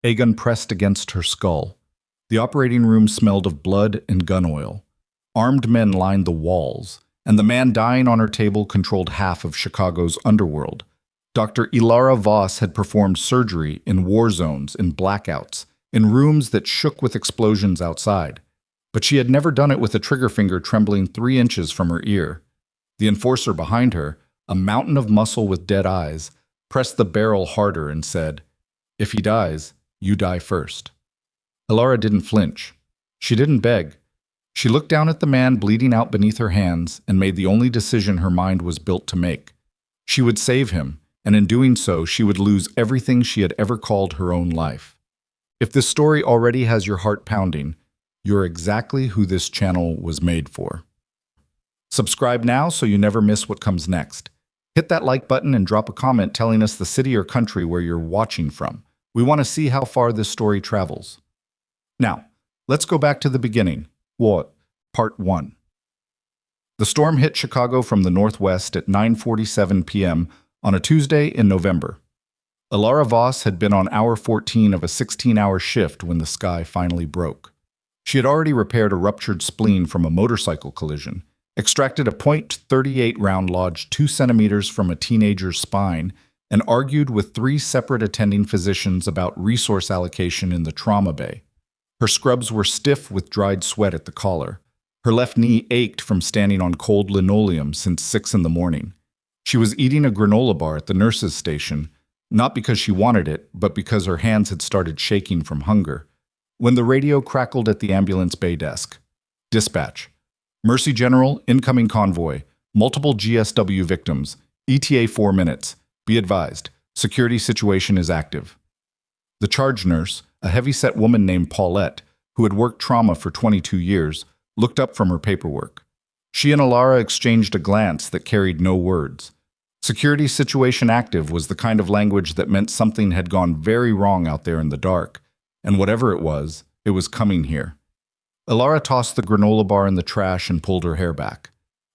a gun pressed against her skull. The operating room smelled of blood and gun oil. Armed men lined the walls, and the man dying on her table controlled half of Chicago's underworld. Dr. Elara Voss had performed surgery in war zones, in blackouts, in rooms that shook with explosions outside. But she had never done it with a trigger finger trembling 3 inches from her ear. The enforcer behind her, a mountain of muscle with dead eyes, pressed the barrel harder and said, "If he dies, you die first." Elara didn't flinch. She didn't beg. She looked down at the man bleeding out beneath her hands and made the only decision her mind was built to make. She would save him, and in doing so, she would lose everything she had ever called her own life. If this story already has your heart pounding, you're exactly who this channel was made for. Subscribe now so you never miss what comes next. Hit that like button and drop a comment telling us the city or country where you're watching from. We want to see how far this story travels. Now, let's go back to the beginning. Part 1. The storm hit Chicago from the northwest at 9:47 p.m. on a Tuesday in November. Elara Voss had been on hour 14 of a 16-hour shift when the sky finally broke. She had already repaired a ruptured spleen from a motorcycle collision, extracted a .38 round lodged 2 centimeters from a teenager's spine, and argued with 3 separate attending physicians about resource allocation in the trauma bay. Her scrubs were stiff with dried sweat at the collar. Her left knee ached from standing on cold linoleum since 6 in the morning. She was eating a granola bar at the nurse's station, not because she wanted it, but because her hands had started shaking from hunger, when the radio crackled at the ambulance bay desk. Dispatch. Mercy General, incoming convoy. Multiple GSW victims. ETA 4 minutes. Be advised, security situation is active. The charge nurse, a heavy-set woman named Paulette, who had worked trauma for 22 years, looked up from her paperwork. She and Elara exchanged a glance that carried no words. Security situation active was the kind of language that meant something had gone very wrong out there in the dark, and whatever it was coming here. Elara tossed the granola bar in the trash and pulled her hair back.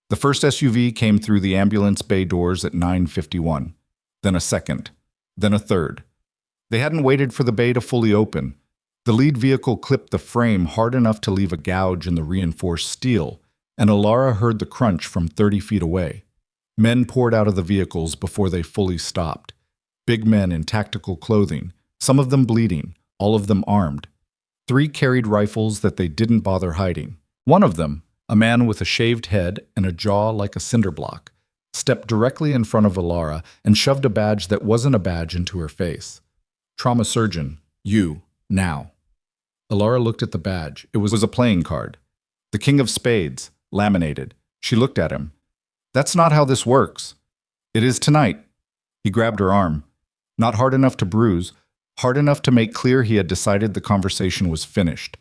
The first SUV came through the ambulance bay doors at 9:51, then a second, then a third. They hadn't waited for the bay to fully open. The lead vehicle clipped the frame hard enough to leave a gouge in the reinforced steel, and Elara heard the crunch from 30 feet away. Men poured out of the vehicles before they fully stopped. Big men in tactical clothing, some of them bleeding, all of them armed. 3 carried rifles that they didn't bother hiding. One of them, a man with a shaved head and a jaw like a cinder block, stepped directly in front of Elara and shoved a badge that wasn't a badge into her face. Trauma surgeon, you, now. Elara looked at the badge. It was a playing card. The King of Spades, laminated. She looked at him. That's not how this works. It is tonight. He grabbed her arm. Not hard enough to bruise, hard enough to make clear he had decided the conversation was finished.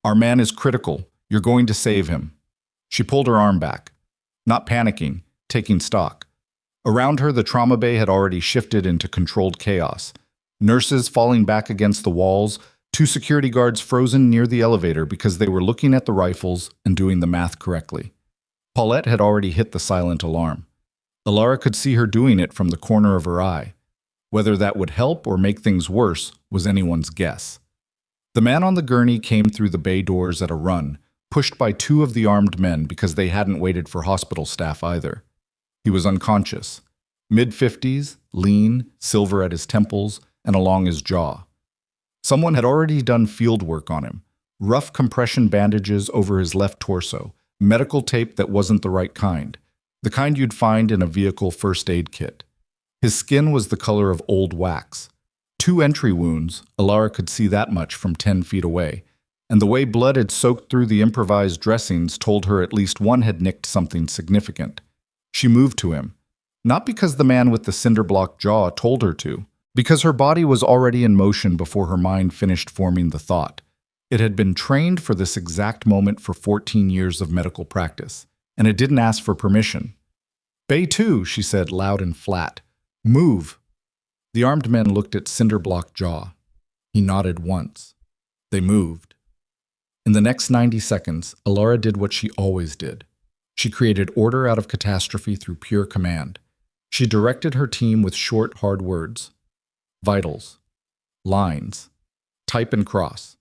Our man is critical. You're going to save him. She pulled her arm back, not panicking, taking stock. Around her, the trauma bay had already shifted into controlled chaos. Nurses falling back against the walls, 2 security guards frozen near the elevator because they were looking at the rifles and doing the math correctly. Paulette had already hit the silent alarm. Elara could see her doing it from the corner of her eye. Whether that would help or make things worse was anyone's guess. The man on the gurney came through the bay doors at a run, pushed by 2 of the armed men because they hadn't waited for hospital staff either. He was unconscious. Mid-50s, lean, silver at his temples, and along his jaw. Someone had already done field work on him. Rough compression bandages over his left torso, medical tape that wasn't the right kind, the kind you'd find in a vehicle first aid kit. His skin was the color of old wax. 2 entry wounds, Elara could see that much from 10 feet away, and the way blood had soaked through the improvised dressings told her at least one had nicked something significant. She moved to him, not because the man with the cinder-block jaw told her to, because her body was already in motion before her mind finished forming the thought. It had been trained for this exact moment for 14 years of medical practice, and it didn't ask for permission. "Bay 2, she said loud and flat. "Move." The armed men looked at cinder-block jaw. He nodded once. They moved. In the next 90 seconds, Elara did what she always did. She created order out of catastrophe through pure command. She directed her team with short, hard words. Vitals. Lines. type and cross.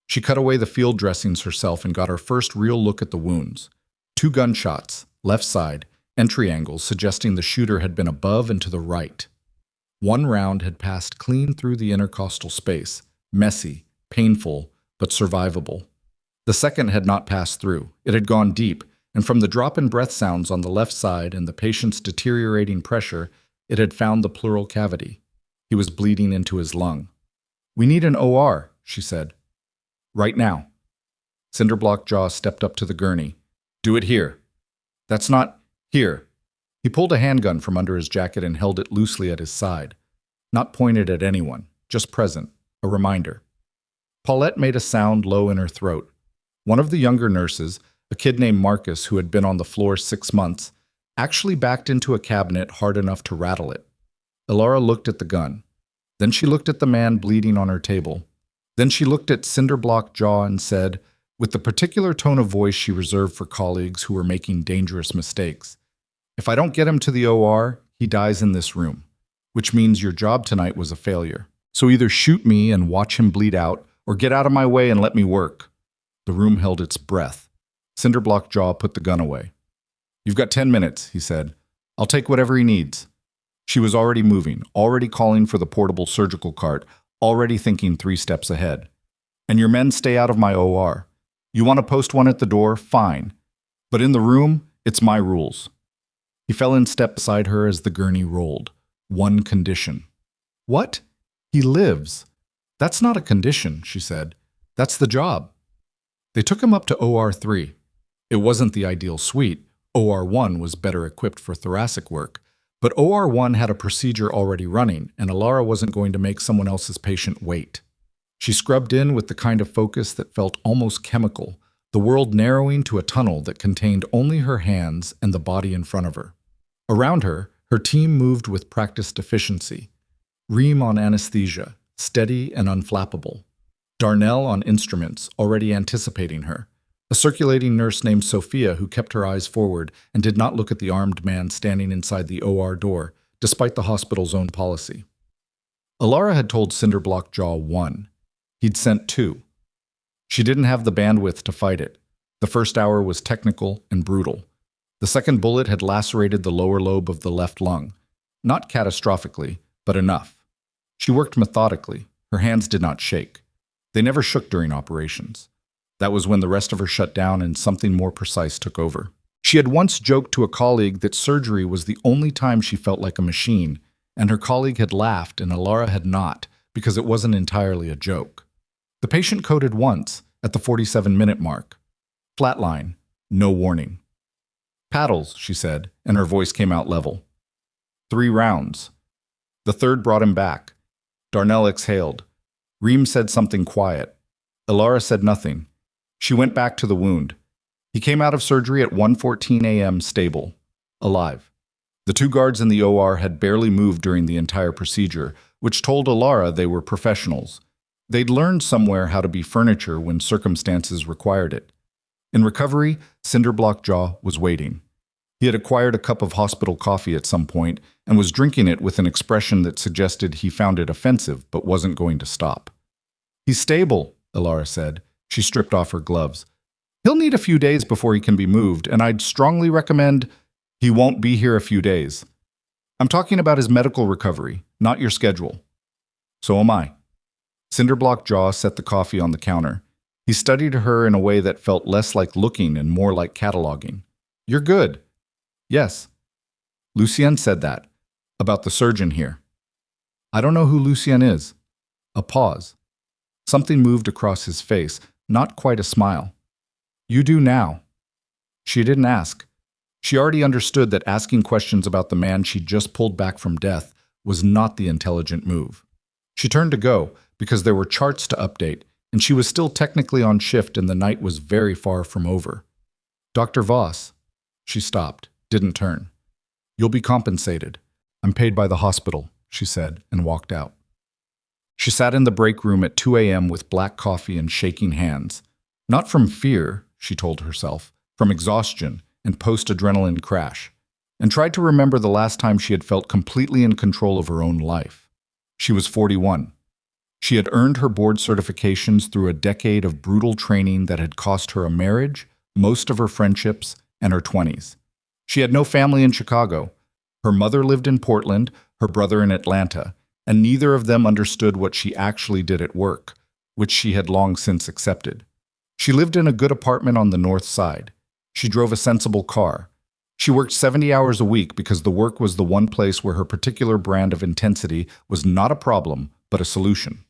She cut away the field dressings herself and got her first real look at the wounds. 2 gunshots, left side, entry angles suggesting the shooter had been above and to the right. 1 round had passed clean through the intercostal space, messy, painful, but survivable. The second had not passed through. It had gone deep, and from the drop in breath sounds on the left side and the patient's deteriorating pressure, it had found the pleural cavity. He was bleeding into his lung. "We need an OR," she said. "Right now." Cinderblock Jaw stepped up to the gurney. "Do it here." "That's not here." He pulled a handgun from under his jacket and held it loosely at his side. Not pointed at anyone, just present, a reminder. Paulette made a sound low in her throat. One of the younger nurses, a kid named Marcus who had been on the floor 6 months, actually backed into a cabinet hard enough to rattle it. Elara looked at the gun. Then she looked at the man bleeding on her table. Then she looked at Cinderblock Jaw and said, with the particular tone of voice she reserved for colleagues who were making dangerous mistakes, "If I don't get him to the OR, he dies in this room, which means your job tonight was a failure. So either shoot me and watch him bleed out, or get out of my way and let me work." The room held its breath. Cinderblock Jaw put the gun away. "You've got 10 minutes, he said. "I'll take whatever he needs." She was already moving, already calling for the portable surgical cart, already thinking 3 steps ahead. "And your men stay out of my OR. You want to post one at the door? Fine. But in the room, it's my rules." He fell in step beside her as the gurney rolled. "One condition." "What?" "He lives." "That's not a condition," she said. "That's the job." They took him up to OR 3. It wasn't the ideal suite. OR 1 was better equipped for thoracic work. But OR 1 had a procedure already running, and Elara wasn't going to make someone else's patient wait. She scrubbed in with the kind of focus that felt almost chemical, the world narrowing to a tunnel that contained only her hands and the body in front of her. Around her, her team moved with practiced efficiency. Reem on anesthesia, steady and unflappable. Darnell on instruments, already anticipating her. A circulating nurse named Sophia who kept her eyes forward and did not look at the armed man standing inside the OR door, despite the hospital's own policy. Elara had told Cinderblock Jaw 1. He'd sent 2. She didn't have the bandwidth to fight it. The first hour was technical and brutal. The second bullet had lacerated the lower lobe of the left lung. Not catastrophically, but enough. She worked methodically. Her hands did not shake. They never shook during operations. That was when the rest of her shut down and something more precise took over. She had once joked to a colleague that surgery was the only time she felt like a machine, and her colleague had laughed and Elara had not, because it wasn't entirely a joke. The patient coded once, at the 47-minute mark. Flatline, no warning. "Paddles," she said, and her voice came out level. 3 rounds. The third brought him back. Darnell exhaled. Reem said something quiet. Elara said nothing. She went back to the wound. He came out of surgery at 1:14 a.m. stable, alive. The 2 guards in the OR had barely moved during the entire procedure, which told Elara they were professionals. They'd learned somewhere how to be furniture when circumstances required it. In recovery, Cinderblock Jaw was waiting. He had acquired a cup of hospital coffee at some point and was drinking it with an expression that suggested he found it offensive but wasn't going to stop. "He's stable," Elara said. She stripped off her gloves. "He'll need a few days before he can be moved, and I'd strongly recommend—" "He won't be here a few days. I'm talking about his medical recovery, not your schedule." "So am I." Cinderblock Jaw set the coffee on the counter. He studied her in a way that felt less like looking and more like cataloging. "You're good." "Yes." "Lucien said that. About the surgeon here." "I don't know who Lucien is." A pause. Something moved across his face, not quite a smile. "You do now." She didn't ask. She already understood that asking questions about the man she'd just pulled back from death was not the intelligent move. She turned to go, because there were charts to update, and she was still technically on shift and the night was very far from over. "Dr. Voss." She stopped, didn't turn. "You'll be compensated. I'm paid by the hospital," she said, and walked out. She sat in the break room at 2 a.m. with black coffee and shaking hands. Not from fear, she told herself, from exhaustion and post-adrenaline crash, and tried to remember the last time she had felt completely in control of her own life. She was 41. She had earned her board certifications through a decade of brutal training that had cost her a marriage, most of her friendships, and her 20s. She had no family in Chicago. Her mother lived in Portland, her brother in Atlanta, and neither of them understood what she actually did at work, which she had long since accepted. She lived in a good apartment on the north side. She drove a sensible car. She worked 70 hours a week because the work was the one place where her particular brand of intensity was not a problem, but a solution.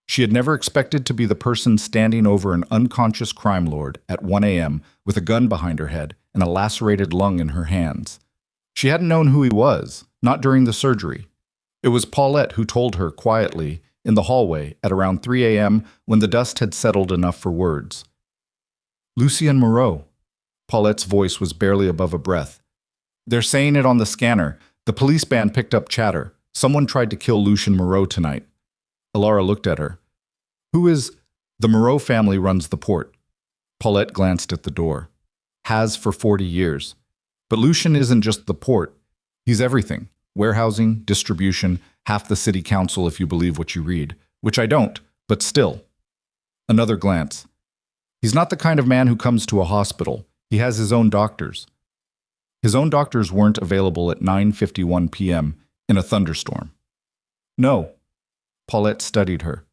She had never expected to be the person standing over an unconscious crime lord at 1 a.m. with a gun behind her head and a lacerated lung in her hands. She hadn't known who he was, not during the surgery. It was Paulette who told her quietly in the hallway at around 3 a.m. when the dust had settled enough for words. "Lucien Moreau." Paulette's voice was barely above a breath. "They're saying it on the scanner. The police band picked up chatter. Someone tried to kill Lucien Moreau tonight." Elara looked at her. "Who is—" "The Moreau family runs the port." Paulette glanced at the door. "Has for 40 years. But Lucien isn't just the port. He's everything. Warehousing, distribution, half the city council if you believe what you read. Which I don't, but still." Another glance. "He's not the kind of man who comes to a hospital. He has his own doctors." His own doctors weren't available at 9:51 p.m. in a thunderstorm. "No." Paulette studied her.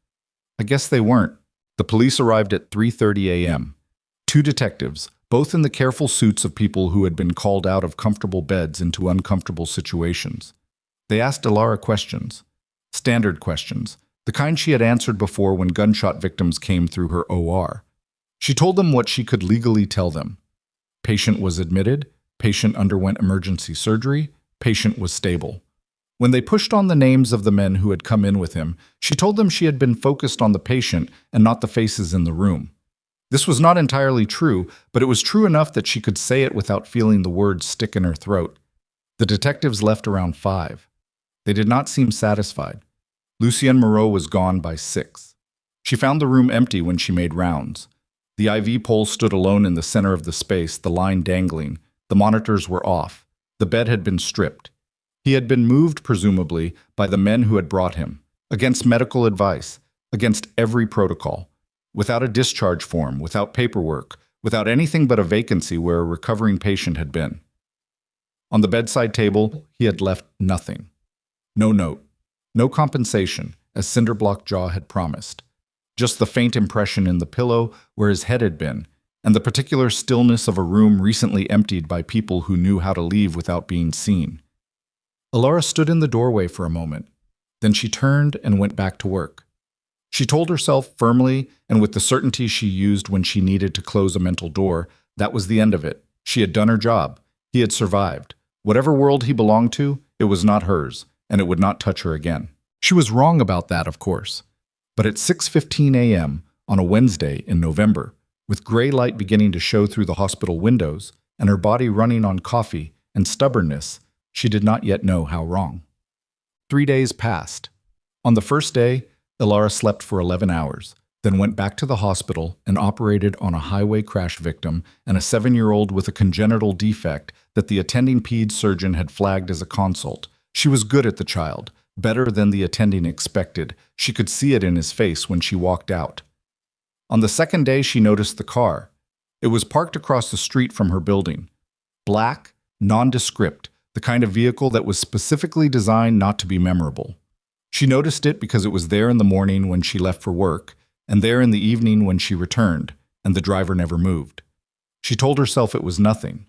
"I guess they weren't." The police arrived at 3:30 a.m. Two detectives, both in the careful suits of people who had been called out of comfortable beds into uncomfortable situations. They asked Elara questions. Standard questions, the kind she had answered before when gunshot victims came through her OR. She told them what she could legally tell them. Patient was admitted, patient underwent emergency surgery, patient was stable. When they pushed on the names of the men who had come in with him, she told them she had been focused on the patient and not the faces in the room. This was not entirely true, but it was true enough that she could say it without feeling the words stick in her throat. The detectives left around 5. They did not seem satisfied. Lucien Moreau was gone by 6. She found the room empty when she made rounds. The IV pole stood alone in the center of the space, the line dangling. The monitors were off. The bed had been stripped. He had been moved, presumably, by the men who had brought him, against medical advice, against every protocol, without a discharge form, without paperwork, without anything but a vacancy where a recovering patient had been. On the bedside table, he had left nothing. No note, no compensation, as Cinderblock Jaw had promised. Just the faint impression in the pillow where his head had been, and the particular stillness of a room recently emptied by people who knew how to leave without being seen. Elara stood in the doorway for a moment. Then she turned and went back to work. She told herself firmly and with the certainty she used when she needed to close a mental door, that was the end of it. She had done her job. He had survived. Whatever world he belonged to, it was not hers, and it would not touch her again. She was wrong about that, of course. But at 6:15 a.m. on a Wednesday in November, with gray light beginning to show through the hospital windows and her body running on coffee and stubbornness, she did not yet know how wrong. 3 days passed. On the first day, Elara slept for 11 hours, then went back to the hospital and operated on a highway crash victim and a 7-year-old with a congenital defect that the attending peds surgeon had flagged as a consult. She was good at the child, better than the attending expected. She could see it in his face when she walked out. On the second day, she noticed the car. It was parked across the street from her building. Black, nondescript, the kind of vehicle that was specifically designed not to be memorable. She noticed it because it was there in the morning when she left for work, and there in the evening when she returned, and the driver never moved. She told herself it was nothing.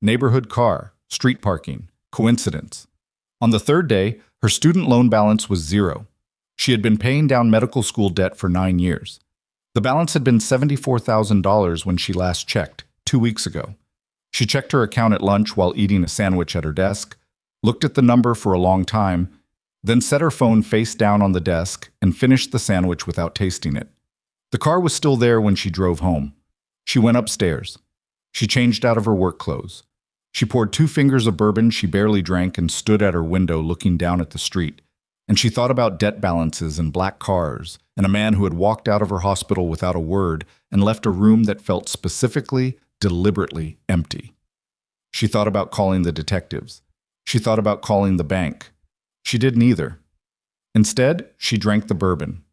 Neighborhood car, street parking, coincidence. On the third day, her student loan balance was 0. She had been paying down medical school debt for 9 years. The balance had been $74,000 when she last checked, 2 weeks ago. She checked her account at lunch while eating a sandwich at her desk, looked at the number for a long time, then set her phone face down on the desk and finished the sandwich without tasting it. The car was still there when she drove home. She went upstairs. She changed out of her work clothes. She poured 2 fingers of bourbon she barely drank and stood at her window looking down at the street. And she thought about debt balances and black cars and a man who had walked out of her hospital without a word and left a room that felt specifically, deliberately empty. She thought about calling the detectives. She thought about calling the bank. She did neither. Instead, she drank the bourbon.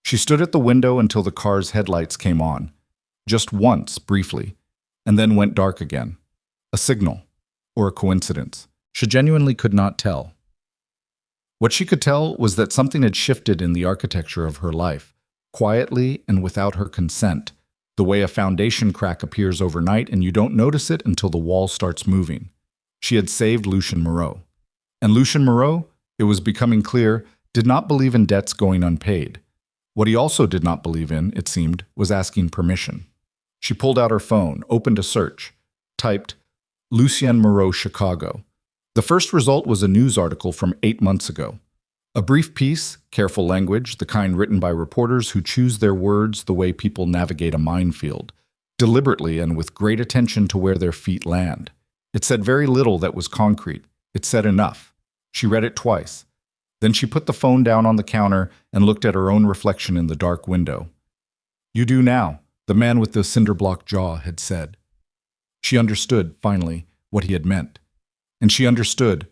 She stood at the window until the car's headlights came on, just once, briefly, and then went dark again. A signal, or a coincidence. She genuinely could not tell. What she could tell was that something had shifted in the architecture of her life, quietly and without her consent, the way a foundation crack appears overnight and you don't notice it until the wall starts moving. She had saved Lucien Moreau. And Lucien Moreau, it was becoming clear, did not believe in debts going unpaid. What he also did not believe in, it seemed, was asking permission. She pulled out her phone, opened a search, typed, Lucien Moreau, Chicago. The first result was a news article from 8 months ago. A brief piece, careful language, the kind written by reporters who choose their words the way people navigate a minefield, deliberately and with great attention to where their feet land. It said very little that was concrete. It said enough. She read it twice. Then she put the phone down on the counter and looked at her own reflection in the dark window. You do now, the man with the cinder-block jaw had said. She understood, finally, what he had meant. And she understood,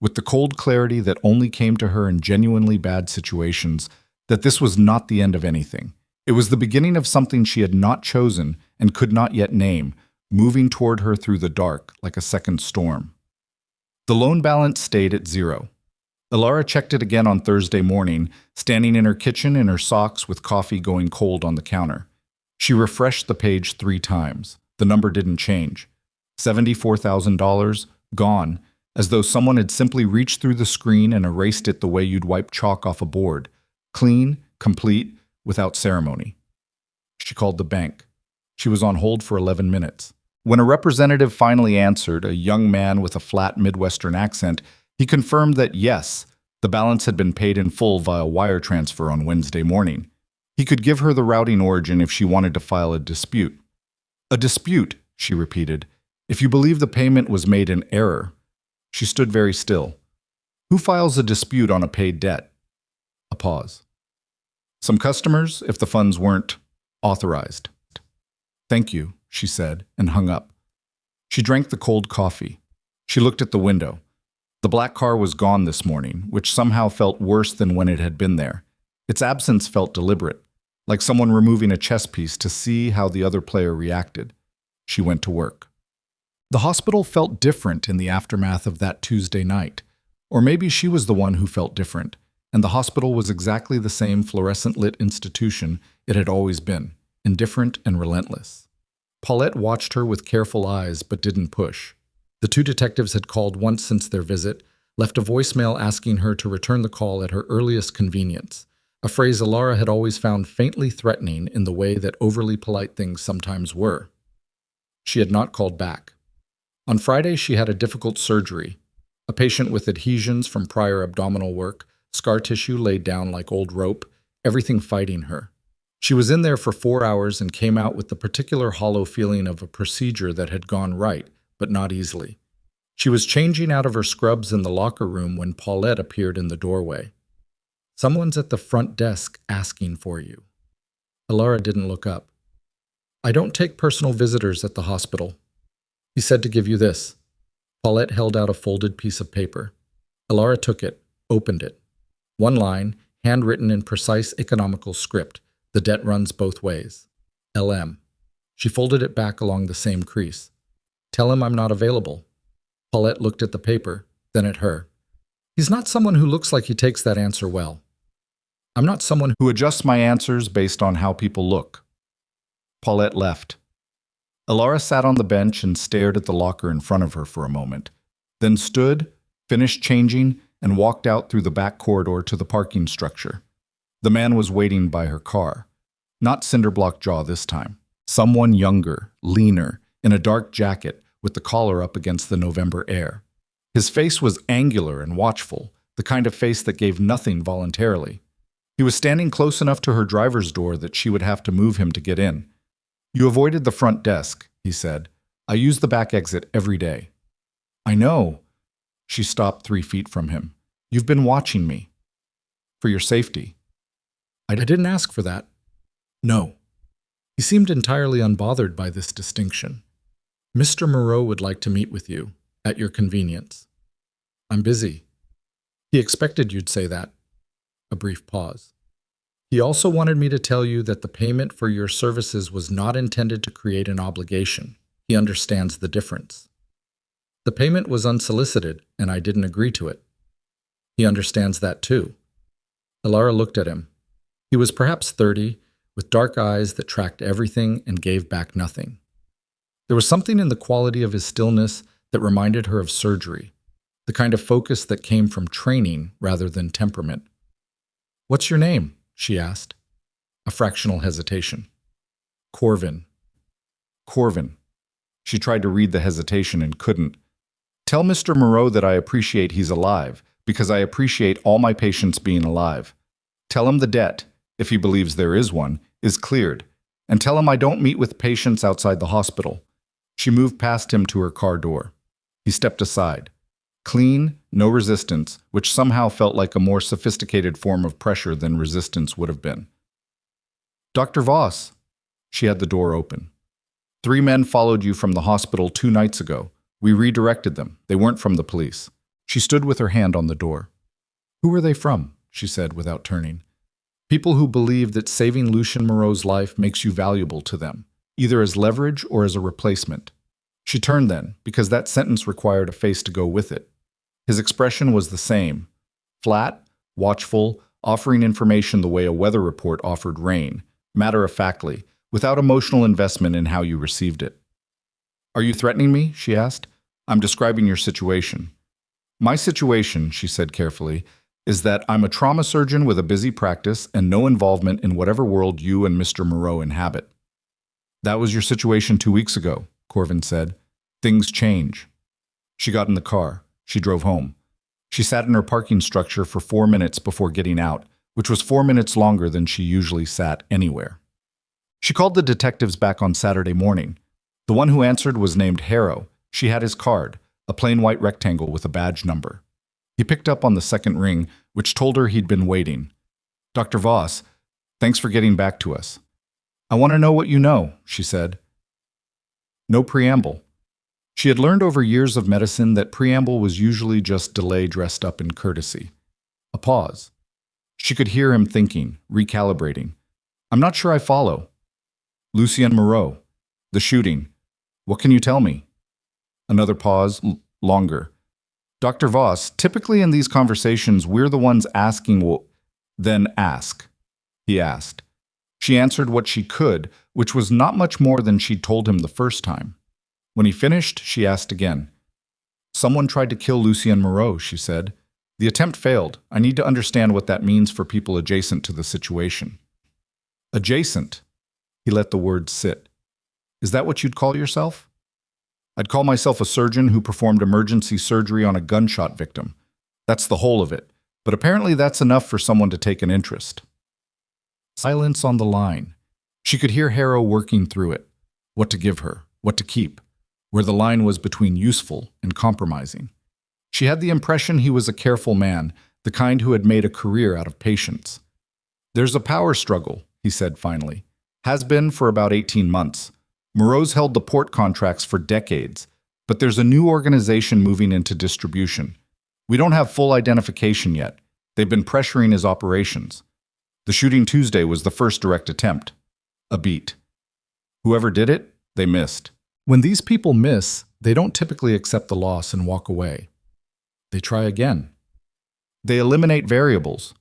with the cold clarity that only came to her in genuinely bad situations, that this was not the end of anything. It was the beginning of something she had not chosen and could not yet name, moving toward her through the dark like a second storm. The loan balance stayed at 0. Elara checked it again on Thursday morning, standing in her kitchen in her socks with coffee going cold on the counter. She refreshed the page 3 times. The number didn't change. $74,000, gone, as though someone had simply reached through the screen and erased it the way you'd wipe chalk off a board. Clean, complete, without ceremony. She called the bank. She was on hold for 11 minutes. When a representative finally answered, a young man with a flat Midwestern accent, he confirmed that yes, the balance had been paid in full via wire transfer on Wednesday morning. He could give her the routing origin if she wanted to file a dispute. A dispute, she repeated. If you believe the payment was made in error. She stood very still. Who files a dispute on a paid debt? A pause. Some customers, if the funds weren't authorized. Thank you, she said, and hung up. She drank the cold coffee. She looked at the window. The black car was gone this morning, which somehow felt worse than when it had been there. Its absence felt deliberate, like someone removing a chess piece to see how the other player reacted. She went to work. The hospital felt different in the aftermath of that Tuesday night. Or maybe she was the one who felt different, and the hospital was exactly the same fluorescent-lit institution it had always been, indifferent and relentless. Paulette watched her with careful eyes but didn't push. The 2 detectives had called once since their visit, left a voicemail asking her to return the call at her earliest convenience, a phrase Elara had always found faintly threatening in the way that overly polite things sometimes were. She had not called back. On Friday, she had a difficult surgery. A patient with adhesions from prior abdominal work, scar tissue laid down like old rope, everything fighting her. She was in there for 4 hours and came out with the particular hollow feeling of a procedure that had gone right, but not easily. She was changing out of her scrubs in the locker room when Paulette appeared in the doorway. Someone's at the front desk asking for you. Elara didn't look up. I don't take personal visitors at the hospital. He said to give you this. Paulette held out a folded piece of paper. Elara took it, opened it. One line, handwritten in precise economical script. The debt runs both ways. LM. She folded it back along the same crease. Tell him I'm not available. Paulette looked at the paper, then at her. He's not someone who looks like he takes that answer well. I'm not someone who adjusts my answers based on how people look. Paulette left. Elara sat on the bench and stared at the locker in front of her for a moment, then stood, finished changing, and walked out through the back corridor to the parking structure. The man was waiting by her car. Not Cinderblock Jaw this time. Someone younger, leaner, in a dark jacket with the collar up against the November air. His face was angular and watchful, the kind of face that gave nothing voluntarily. He was standing close enough to her driver's door that she would have to move him to get in. You avoided the front desk, he said. I use the back exit every day. I know. She stopped 3 feet from him. You've been watching me. For your safety. I didn't ask for that. No. He seemed entirely unbothered by this distinction. Mr. Moreau would like to meet with you, at your convenience. I'm busy. He expected you'd say that. A brief pause. He also wanted me to tell you that the payment for your services was not intended to create an obligation. He understands the difference. The payment was unsolicited, and I didn't agree to it. He understands that too. Elara looked at him. He was perhaps 30, with dark eyes that tracked everything and gave back nothing. There was something in the quality of his stillness that reminded her of surgery, the kind of focus that came from training rather than temperament. "What's your name?" she asked. A fractional hesitation. "Corvin." "Corvin." She tried to read the hesitation and couldn't. "Tell Mr. Moreau that I appreciate he's alive, because I appreciate all my patients being alive. Tell him the debt, if he believes there is one, is cleared, and tell him I don't meet with patients outside the hospital." She moved past him to her car door. He stepped aside. Clean, no resistance, which somehow felt like a more sophisticated form of pressure than resistance would have been. "Dr. Voss." She had the door open. "3 men followed you from the hospital 2 nights ago. We redirected them. They weren't from the police." She stood with her hand on the door. "Who were they from?" she said without turning. "People who believe that saving Lucien Moreau's life makes you valuable to them, either as leverage or as a replacement." She turned then, because that sentence required a face to go with it. His expression was the same, flat, watchful, offering information the way a weather report offered rain, matter-of-factly, without emotional investment in how you received it. "Are you threatening me?" she asked. "I'm describing your situation." "My situation," she said carefully, "is that I'm a trauma surgeon with a busy practice and no involvement in whatever world you and Mr. Moreau inhabit." "That was your situation 2 weeks ago," Corvin said. "Things change." She got in the car. She drove home. She sat in her parking structure for 4 minutes before getting out, which was 4 minutes longer than she usually sat anywhere. She called the detectives back on Saturday morning. The one who answered was named Harrow. She had his card, a plain white rectangle with a badge number. He picked up on the second ring, which told her he'd been waiting. "Dr. Voss, thanks for getting back to us." "I want to know what you know," she said. No preamble. She had learned over years of medicine that preamble was usually just delay dressed up in courtesy. A pause. She could hear him thinking, recalibrating. "I'm not sure I follow." "Lucien Moreau. The shooting. What can you tell me?" Another pause, longer. "Dr. Voss, typically in these conversations, we're the ones asking what..." "Then ask," he asked. She answered what she could, which was not much more than she'd told him the first time. When he finished, she asked again. "Someone tried to kill Lucien Moreau," she said. "The attempt failed. I need to understand what that means for people adjacent to the situation." "Adjacent?" He let the word sit. "Is that what you'd call yourself?" "I'd call myself a surgeon who performed emergency surgery on a gunshot victim. That's the whole of it. But apparently that's enough for someone to take an interest." Silence on the line. She could hear Harrow working through it. What to give her, what to keep, where the line was between useful and compromising. She had the impression he was a careful man, the kind who had made a career out of patience. "There's a power struggle," he said finally. "Has been for about 18 months. Moreau's held the port contracts for decades, but there's a new organization moving into distribution. We don't have full identification yet. They've been pressuring his operations. The shooting Tuesday was the first direct attempt. A beat. Whoever did it, they missed. When these people miss, they don't typically accept the loss and walk away. They try again. They eliminate variables."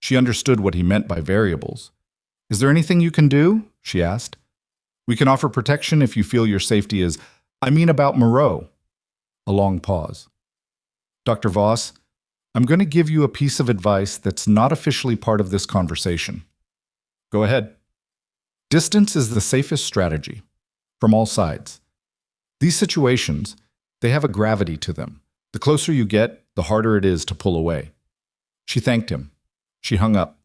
She understood what he meant by variables. "Is there anything you can do?" she asked. "We can offer protection if you feel your safety is..." "I mean about Moreau." A long pause. "Dr. Voss, I'm going to give you a piece of advice that's not officially part of this conversation." "Go ahead." "Distance is the safest strategy. From all sides. These situations, they have a gravity to them. The closer you get, the harder it is to pull away." She thanked him. She hung up.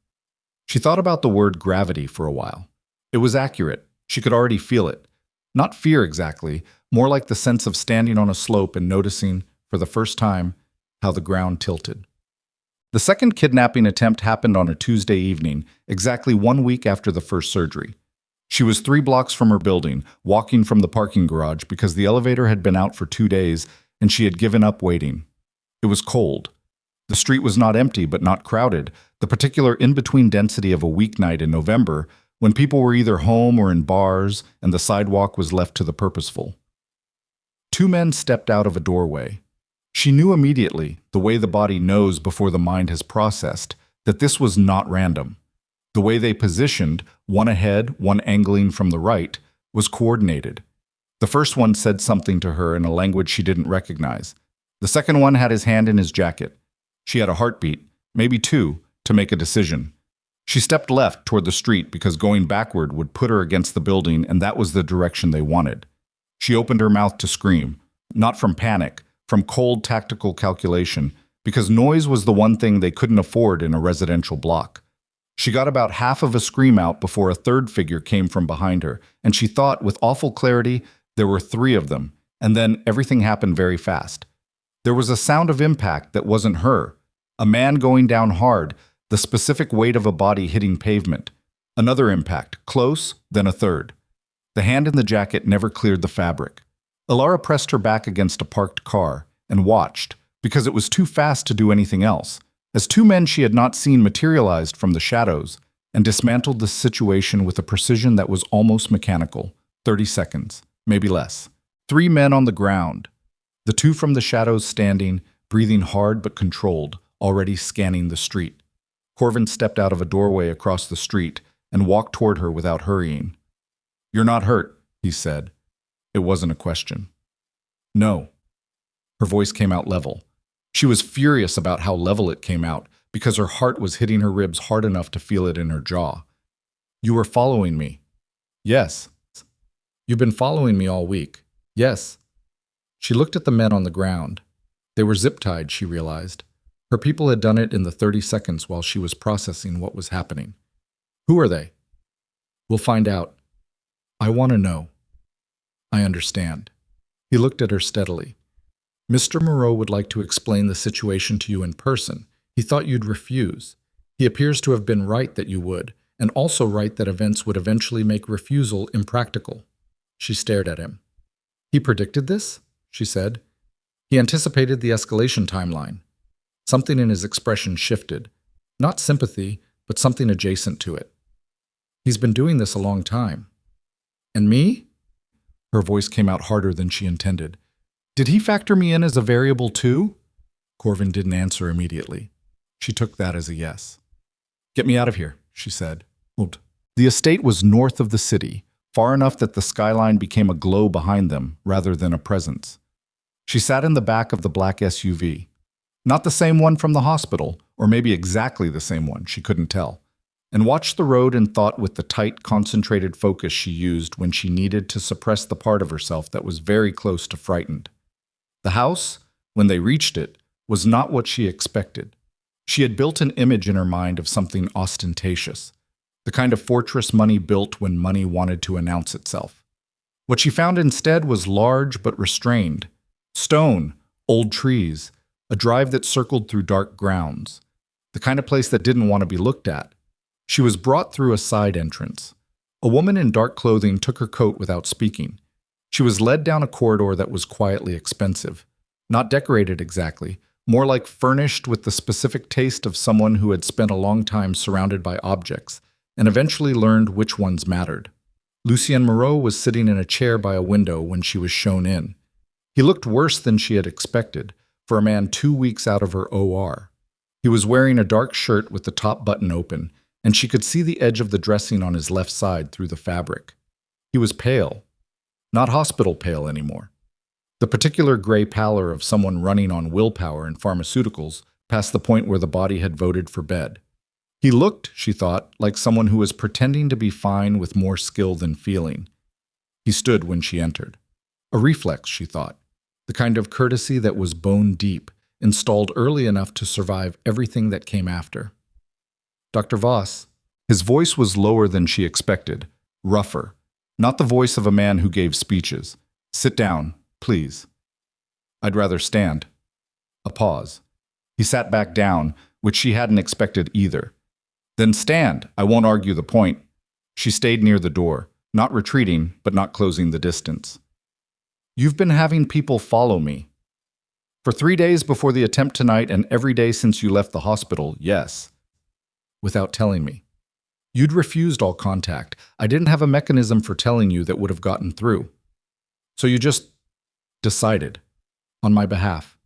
She thought about the word gravity for a while. It was accurate. She could already feel it. Not fear exactly, more like the sense of standing on a slope and noticing, for the first time, how the ground tilted. The second kidnapping attempt happened on a Tuesday evening, exactly 1 week after the first surgery. She was 3 blocks from her building, walking from the parking garage because the elevator had been out for 2 days and she had given up waiting. It was cold. The street was not empty but not crowded, the particular in-between density of a weeknight in November when people were either home or in bars and the sidewalk was left to the purposeful. Two men stepped out of a doorway. She knew immediately, the way the body knows before the mind has processed, that this was not random. The way they positioned, one ahead, one angling from the right, was coordinated. The first one said something to her in a language she didn't recognize. The second one had his hand in his jacket. She had a heartbeat, maybe two, to make a decision. She stepped left toward the street because going backward would put her against the building, and that was the direction they wanted. She opened her mouth to scream, not from panic, from cold tactical calculation, because noise was the one thing they couldn't afford in a residential block. She got about half of a scream out before a third figure came from behind her, and she thought with awful clarity there were three of them, and then everything happened very fast. There was a sound of impact that wasn't her. A man going down hard, the specific weight of a body hitting pavement. Another impact, close, then a third. The hand in the jacket never cleared the fabric. Elara pressed her back against a parked car and watched, because it was too fast to do anything else, as two men she had not seen materialized from the shadows and dismantled the situation with a precision that was almost mechanical. 30 seconds, maybe less. Three men on the ground. The two from the shadows standing, breathing hard but controlled, already scanning the street. Corvin stepped out of a doorway across the street and walked toward her without hurrying. "You're not hurt," he said. It wasn't a question. "No." Her voice came out level. She was furious about how level it came out, because her heart was hitting her ribs hard enough to feel it in her jaw. "You were following me." "Yes." "You've been following me all week." "Yes." She looked at the men on the ground. They were zip-tied, she realized. Her people had done it in the 30 seconds while she was processing what was happening. "Who are they?" "We'll find out." "I want to know." "I understand." He looked at her steadily. "Mr. Moreau would like to explain the situation to you in person. He thought you'd refuse. He appears to have been right that you would, and also right that events would eventually make refusal impractical." She stared at him. "He predicted this?" she said. He anticipated the escalation timeline. Something in his expression shifted. Not sympathy, but something adjacent to it. "He's been doing this a long time." "And me?" Her voice came out harder than she intended. "Did he factor me in as a variable too?" Corvin didn't answer immediately. She took that as a yes. "Get me out of here," she said. The estate was north of the city, far enough that the skyline became a glow behind them rather than a presence. She sat in the back of the black SUV. Not the same one from the hospital, or maybe exactly the same one, she couldn't tell, and watched the road and thought with the tight, concentrated focus she used when she needed to suppress the part of herself that was very close to frightened. The house, when they reached it, was not what she expected. She had built an image in her mind of something ostentatious, the kind of fortress money built when money wanted to announce itself. What she found instead was large but restrained. Stone, old trees, a drive that circled through dark grounds, the kind of place that didn't want to be looked at. She was brought through a side entrance. A woman in dark clothing took her coat without speaking. She was led down a corridor that was quietly expensive. Not decorated exactly, more like furnished with the specific taste of someone who had spent a long time surrounded by objects and eventually learned which ones mattered. Lucien Moreau was sitting in a chair by a window when she was shown in. He looked worse than she had expected, for a man 2 weeks out of her OR. He was wearing a dark shirt with the top button open, and she could see the edge of the dressing on his left side through the fabric. He was pale. Not hospital pale anymore. The particular gray pallor of someone running on willpower and pharmaceuticals past the point where the body had voted for bed. He looked, she thought, like someone who was pretending to be fine with more skill than feeling. He stood when she entered. A reflex, she thought. The kind of courtesy that was bone deep, installed early enough to survive everything that came after. "Dr. Voss." His voice was lower than she expected, rougher. Not the voice of a man who gave speeches. "Sit down, please." "I'd rather stand." A pause. He sat back down, which she hadn't expected either. "Then stand. I won't argue the point." She stayed near the door, not retreating, but not closing the distance. "You've been having people follow me." For 3 days before the attempt tonight and every day since you left the hospital, yes. Without telling me. You'd refused all contact. I didn't have a mechanism for telling you that would have gotten through. So you just decided, on my behalf.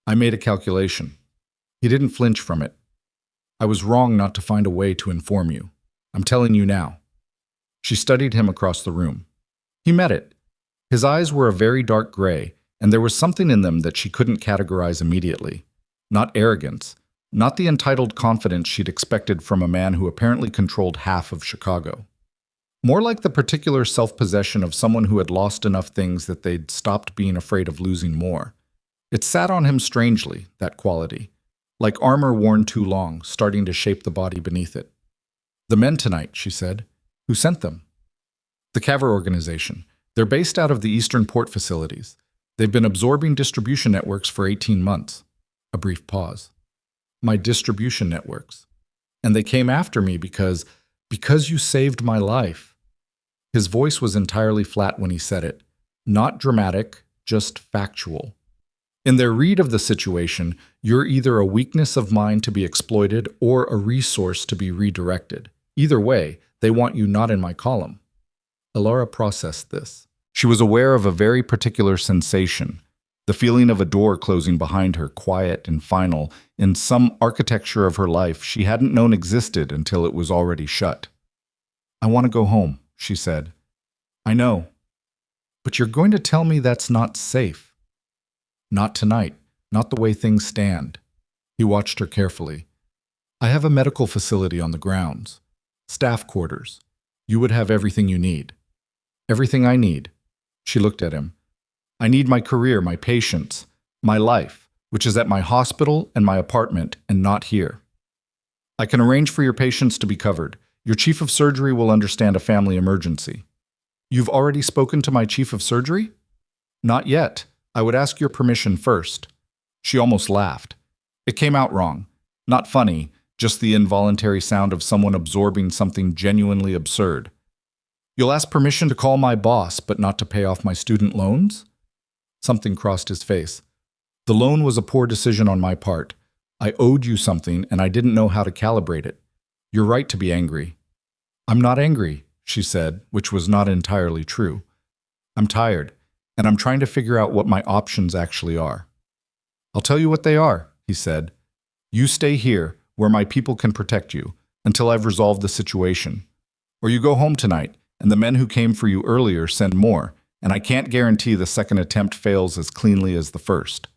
I made a calculation. He didn't flinch from it. I was wrong not to find a way to inform you. I'm telling you now. She studied him across the room. He met it. His eyes were a very dark gray, and there was something in them that she couldn't categorize immediately. Not arrogance, not the entitled confidence she'd expected from a man who apparently controlled half of Chicago. More like the particular self-possession of someone who had lost enough things that they'd stopped being afraid of losing more. It sat on him strangely, that quality, like armor worn too long, starting to shape the body beneath it. The men tonight, she said. Who sent them? The Caver organization. They're based out of the Eastern Port facilities. They've been absorbing distribution networks for 18 months. A brief pause. My distribution networks. And they came after me because you saved my life. His voice was entirely flat when he said it. Not dramatic, just factual. In their read of the situation, you're either a weakness of mine to be exploited or a resource to be redirected. Either way, they want you not in my column. Elara processed this. She was aware of a very particular sensation, the feeling of a door closing behind her, quiet and final, in some architecture of her life she hadn't known existed until it was already shut. I want to go home, she said. I know. But you're going to tell me that's not safe. Not tonight, not the way things stand. He watched her carefully. I have a medical facility on the grounds. Staff quarters. You would have everything you need. Everything I need. She looked at him. I need my career, my patients, my life, which is at my hospital and my apartment and not here. I can arrange for your patients to be covered. Your chief of surgery will understand a family emergency. You've already spoken to my chief of surgery? Not yet. I would ask your permission first. She almost laughed. It came out wrong. Not funny, just the involuntary sound of someone absorbing something genuinely absurd. You'll ask permission to call my boss, but not to pay off my student loans? Something crossed his face. The loan was a poor decision on my part. I owed you something, and I didn't know how to calibrate it. You're right to be angry. I'm not angry, she said, which was not entirely true. I'm tired, and I'm trying to figure out what my options actually are. I'll tell you what they are, he said. You stay here, where my people can protect you, until I've resolved the situation. Or you go home tonight, and the men who came for you earlier send more, and I can't guarantee the second attempt fails as cleanly as the first.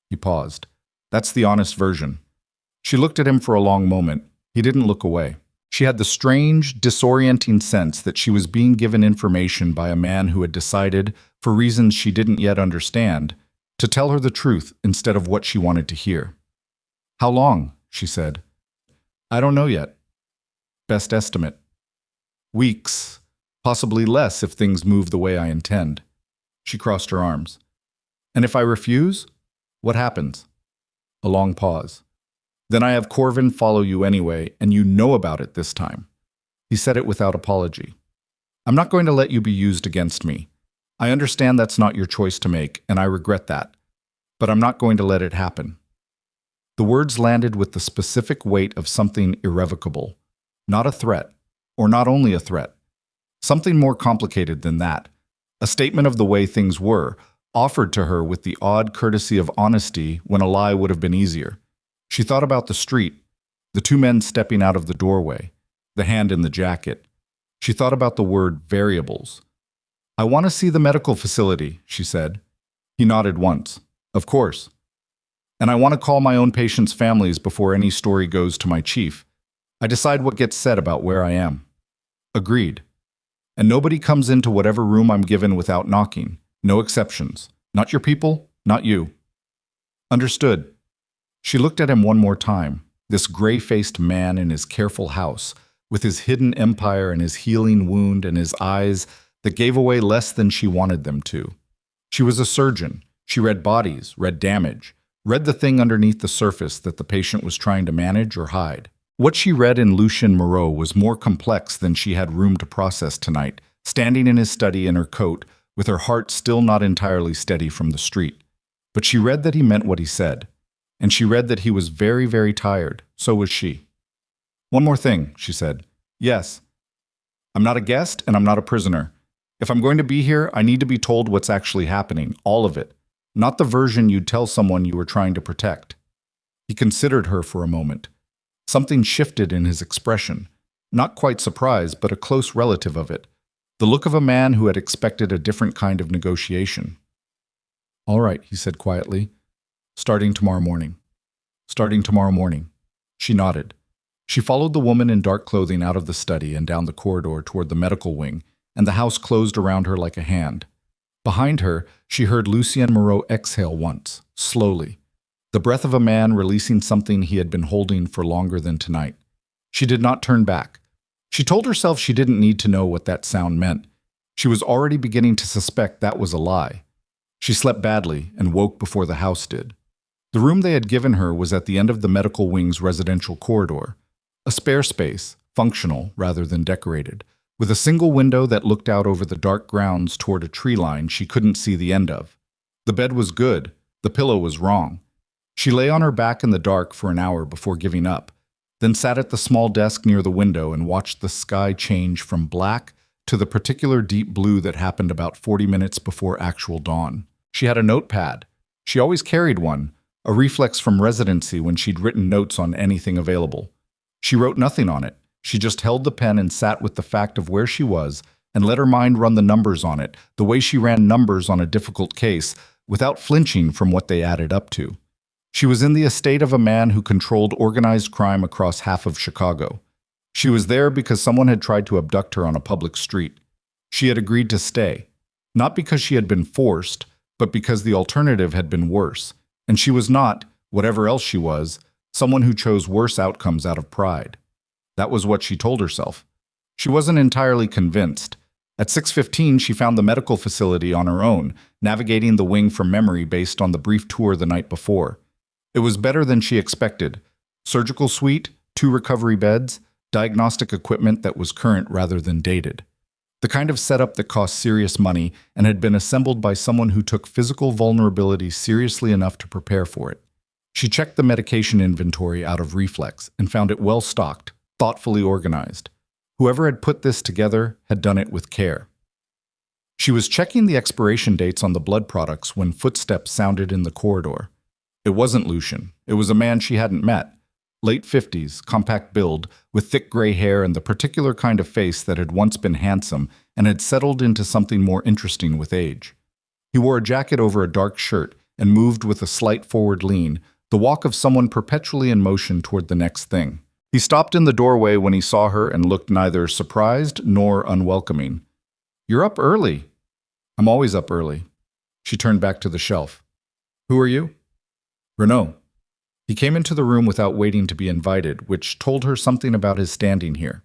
He paused. That's the honest version. She looked at him for a long moment. He didn't look away. She had the strange, disorienting sense that she was being given information by a man who had decided, for reasons she didn't yet understand, to tell her the truth instead of what she wanted to hear. How long? She said. I don't know yet. Best estimate. Weeks. Possibly less if things move the way I intend. She crossed her arms. And if I refuse? What happens? A long pause. Then I have Corvin follow you anyway, and you know about it this time. He said it without apology. I'm not going to let you be used against me. I understand that's not your choice to make, and I regret that. But I'm not going to let it happen. The words landed with the specific weight of something irrevocable. Not a threat, or not only a threat. Something more complicated than that. A statement of the way things were, offered to her with the odd courtesy of honesty when a lie would have been easier. She thought about the street, the two men stepping out of the doorway, the hand in the jacket. She thought about the word variables. I want to see the medical facility, she said. He nodded once. Of course. And I want to call my own patients' families before any story goes to my chief. I decide what gets said about where I am. Agreed. And nobody comes into whatever room I'm given without knocking. No exceptions. Not your people, not you. Understood. She looked at him one more time, this gray-faced man in his careful house, with his hidden empire and his healing wound and his eyes that gave away less than she wanted them to. She was a surgeon. She read bodies, read damage, read the thing underneath the surface that the patient was trying to manage or hide. What she read in Lucien Moreau was more complex than she had room to process tonight, standing in his study in her coat, with her heart still not entirely steady from the street. But she read that he meant what he said, and she read that he was very, very tired. So was she. "One more thing," she said. "Yes. I'm not a guest and I'm not a prisoner. If I'm going to be here, I need to be told what's actually happening, all of it, not the version you'd tell someone you were trying to protect." He considered her for a moment. Something shifted in his expression. Not quite surprise, but a close relative of it. The look of a man who had expected a different kind of negotiation. "All right," he said quietly. "Starting tomorrow morning." "Starting tomorrow morning." She nodded. She followed the woman in dark clothing out of the study and down the corridor toward the medical wing, and the house closed around her like a hand. Behind her, she heard Lucien Moreau exhale once, slowly. The breath of a man releasing something he had been holding for longer than tonight. She did not turn back. She told herself she didn't need to know what that sound meant. She was already beginning to suspect that was a lie. She slept badly and woke before the house did. The room they had given her was at the end of the medical wing's residential corridor. A spare space, functional rather than decorated, with a single window that looked out over the dark grounds toward a tree line she couldn't see the end of. The bed was good. The pillow was wrong. She lay on her back in the dark for an hour before giving up, then sat at the small desk near the window and watched the sky change from black to the particular deep blue that happened about 40 minutes before actual dawn. She had a notepad. She always carried one, a reflex from residency when she'd written notes on anything available. She wrote nothing on it. She just held the pen and sat with the fact of where she was and let her mind run the numbers on it, the way she ran numbers on a difficult case, without flinching from what they added up to. She was in the estate of a man who controlled organized crime across half of Chicago. She was there because someone had tried to abduct her on a public street. She had agreed to stay, not because she had been forced, but because the alternative had been worse, and she was not, whatever else she was, someone who chose worse outcomes out of pride. That was what she told herself. She wasn't entirely convinced. At 6:15, she found the medical facility on her own, navigating the wing from memory based on the brief tour the night before. It was better than she expected. Surgical suite, 2 recovery beds, diagnostic equipment that was current rather than dated. The kind of setup that cost serious money and had been assembled by someone who took physical vulnerability seriously enough to prepare for it. She checked the medication inventory out of reflex and found it well stocked, thoughtfully organized. Whoever had put this together had done it with care. She was checking the expiration dates on the blood products when footsteps sounded in the corridor. It wasn't Lucien. It was a man she hadn't met. Late 50s, compact build, with thick gray hair and the particular kind of face that had once been handsome and had settled into something more interesting with age. He wore a jacket over a dark shirt and moved with a slight forward lean, the walk of someone perpetually in motion toward the next thing. He stopped in the doorway when he saw her and looked neither surprised nor unwelcoming. "You're up early." "I'm always up early." She turned back to the shelf. "Who are you?" "Renaud." He came into the room without waiting to be invited, which told her something about his standing here.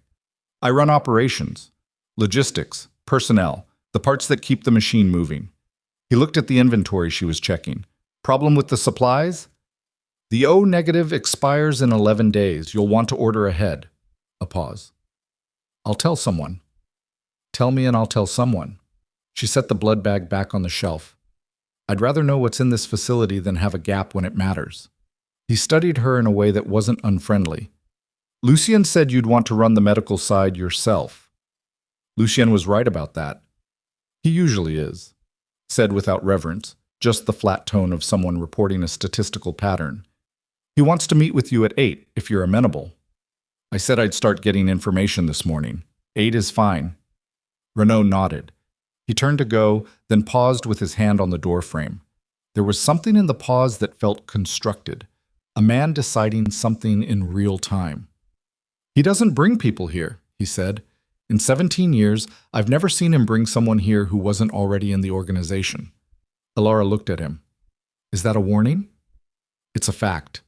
"I run operations, logistics, personnel, the parts that keep the machine moving." He looked at the inventory she was checking. "Problem with the supplies?" "The O negative expires in 11 days. You'll want to order ahead." A pause. "I'll tell someone." "Tell me and I'll tell someone." She set the blood bag back on the shelf. "I'd rather know what's in this facility than have a gap when it matters." He studied her in a way that wasn't unfriendly. "Lucien said you'd want to run the medical side yourself." Lucien was right about that. He usually is, said without reverence, just the flat tone of someone reporting a statistical pattern. "He wants to meet with you at 8, if you're amenable." "I said I'd start getting information this morning. 8 is fine." Renaud nodded. He turned to go, then paused with his hand on the doorframe. There was something in the pause that felt constructed. A man deciding something in real time. "He doesn't bring people here," he said. "In 17 years, I've never seen him bring someone here who wasn't already in the organization." Elara looked at him. "Is that a warning?" "It's a fact."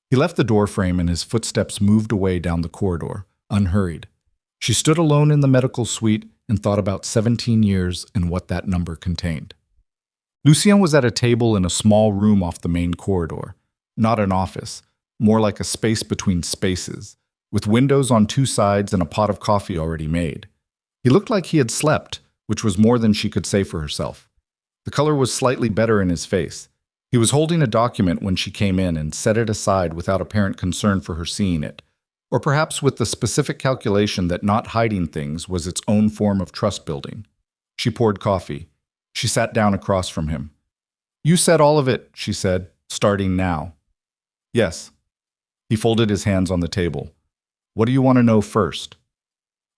He left the doorframe and his footsteps moved away down the corridor, unhurried. She stood alone in the medical suite and thought about 17 years and what that number contained. Lucien was at a table in a small room off the main corridor. Not an office, more like a space between spaces, with windows on 2 sides and a pot of coffee already made. He looked like he had slept, which was more than she could say for herself. The color was slightly better in his face. He was holding a document when she came in and set it aside without apparent concern for her seeing it, or perhaps with the specific calculation that not hiding things was its own form of trust building. She poured coffee. She sat down across from him. "You said all of it," she said, "starting now." "Yes." He folded his hands on the table. "What do you want to know first?"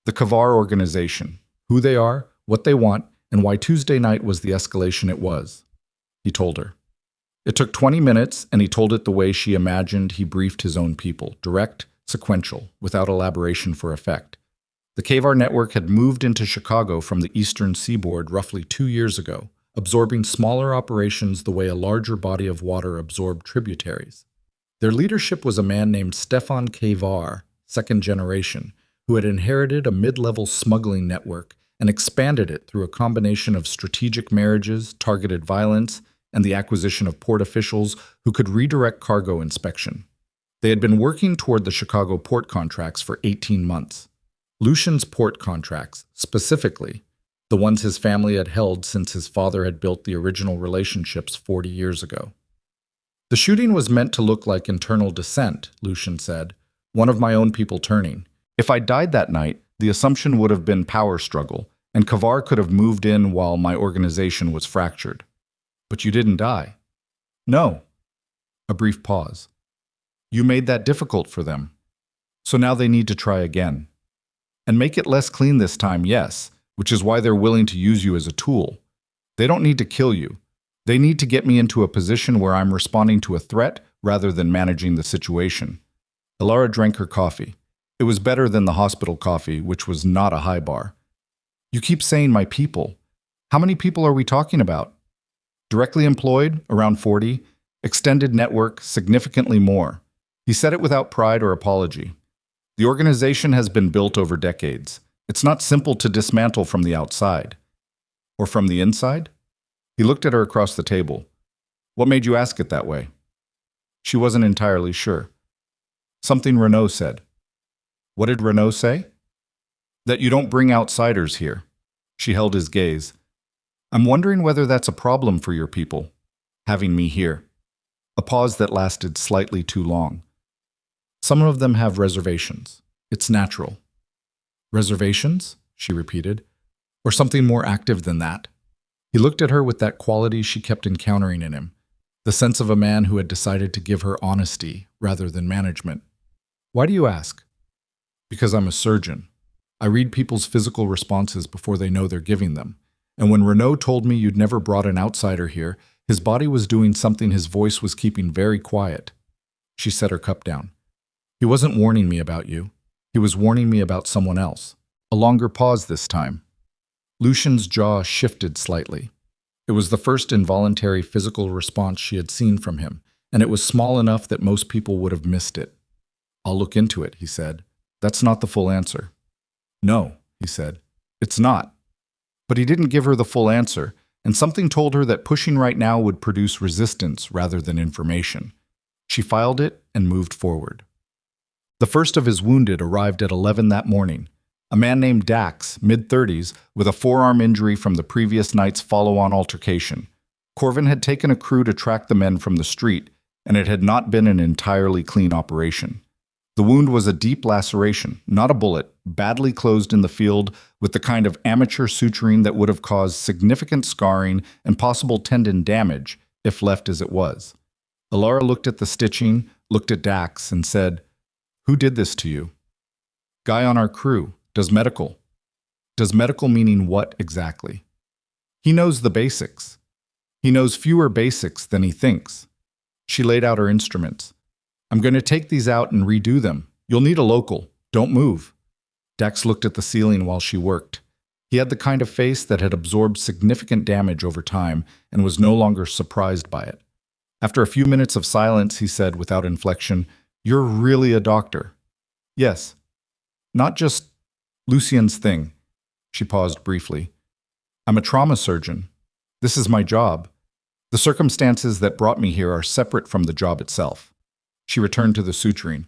"The Kavar organization, who they are, what they want, and why Tuesday night was the escalation it was," he told her. It took 20 minutes, and he told it the way she imagined he briefed his own people, direct, sequential, without elaboration for effect. The Kavar network had moved into Chicago from the eastern seaboard roughly 2 years ago, absorbing smaller operations the way a larger body of water absorbed tributaries. Their leadership was a man named Stefan Kavar, second generation, who had inherited a mid-level smuggling network and expanded it through a combination of strategic marriages, targeted violence, and the acquisition of port officials who could redirect cargo inspection. They had been working toward the Chicago port contracts for 18 months. Lucian's port contracts, specifically, the ones his family had held since his father had built the original relationships 40 years ago. "The shooting was meant to look like internal dissent," Lucian said, "one of my own people turning. If I died that night, the assumption would have been power struggle, and Kavar could have moved in while my organization was fractured." "But you didn't die." "No." A brief pause. "You made that difficult for them. So now they need to try again. And make it less clean this time, yes, which is why they're willing to use you as a tool. They don't need to kill you. They need to get me into a position where I'm responding to a threat rather than managing the situation." Elara drank her coffee. It was better than the hospital coffee, which was not a high bar. "You keep saying my people. How many people are we talking about?" "Directly employed, around 40. Extended network, significantly more." He said it without pride or apology. "The organization has been built over decades. It's not simple to dismantle from the outside." "Or from the inside?" He looked at her across the table. "What made you ask it that way?" She wasn't entirely sure. "Something Renault said." "What did Renault say?" "That you don't bring outsiders here." She held his gaze. "I'm wondering whether that's a problem for your people, having me here." A pause that lasted slightly too long. "Some of them have reservations. It's natural." "Reservations?" she repeated. "Or something more active than that?" He looked at her with that quality she kept encountering in him, the sense of a man who had decided to give her honesty rather than management. "Why do you ask?" "Because I'm a surgeon. I read people's physical responses before they know they're giving them. And when Renault told me you'd never brought an outsider here, his body was doing something his voice was keeping very quiet." She set her cup down. "He wasn't warning me about you. He was warning me about someone else." A longer pause this time. Lucian's jaw shifted slightly. It was the first involuntary physical response she had seen from him, and it was small enough that most people would have missed it. "I'll look into it," he said. "That's not the full answer." "No," he said. "It's not." But he didn't give her the full answer, and something told her that pushing right now would produce resistance rather than information. She filed it and moved forward. The first of his wounded arrived at 11 that morning. A man named Dax, mid-30s, with a forearm injury from the previous night's follow-on altercation. Corvin had taken a crew to track the men from the street, and it had not been an entirely clean operation. The wound was a deep laceration, not a bullet, badly closed in the field with the kind of amateur suturing that would have caused significant scarring and possible tendon damage if left as it was. Elara looked at the stitching, looked at Dax, and said, "Who did this to you?" "Guy on our crew. Does medical." "Does medical meaning what exactly?" "He knows the basics. He knows fewer basics than he thinks." She laid out her instruments. "I'm going to take these out and redo them. You'll need a local. Don't move." Dax looked at the ceiling while she worked. He had the kind of face that had absorbed significant damage over time and was no longer surprised by it. After a few minutes of silence, he said without inflection, "You're really a doctor." "Yes. Not just Lucian's thing." She paused briefly. "I'm a trauma surgeon. This is my job. The circumstances that brought me here are separate from the job itself." She returned to the suturing.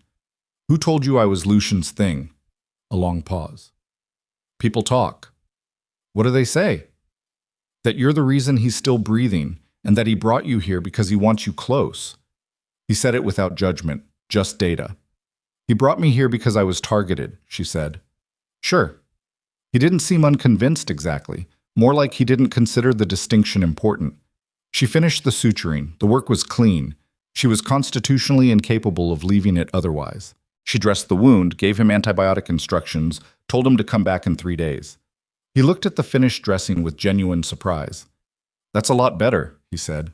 "Who told you I was Lucian's thing?" A long pause. "People talk." "What do they say?" "That you're the reason he's still breathing, and that he brought you here because he wants you close. He said it without judgment, just data. He brought me here because I was targeted, she said. Sure. He didn't seem unconvinced exactly, more like he didn't consider the distinction important. She finished the suturing. The work was clean. She was constitutionally incapable of leaving it otherwise. She dressed the wound, gave him antibiotic instructions, told him to come back in 3 days. He looked at the finished dressing with genuine surprise. That's a lot better, he said.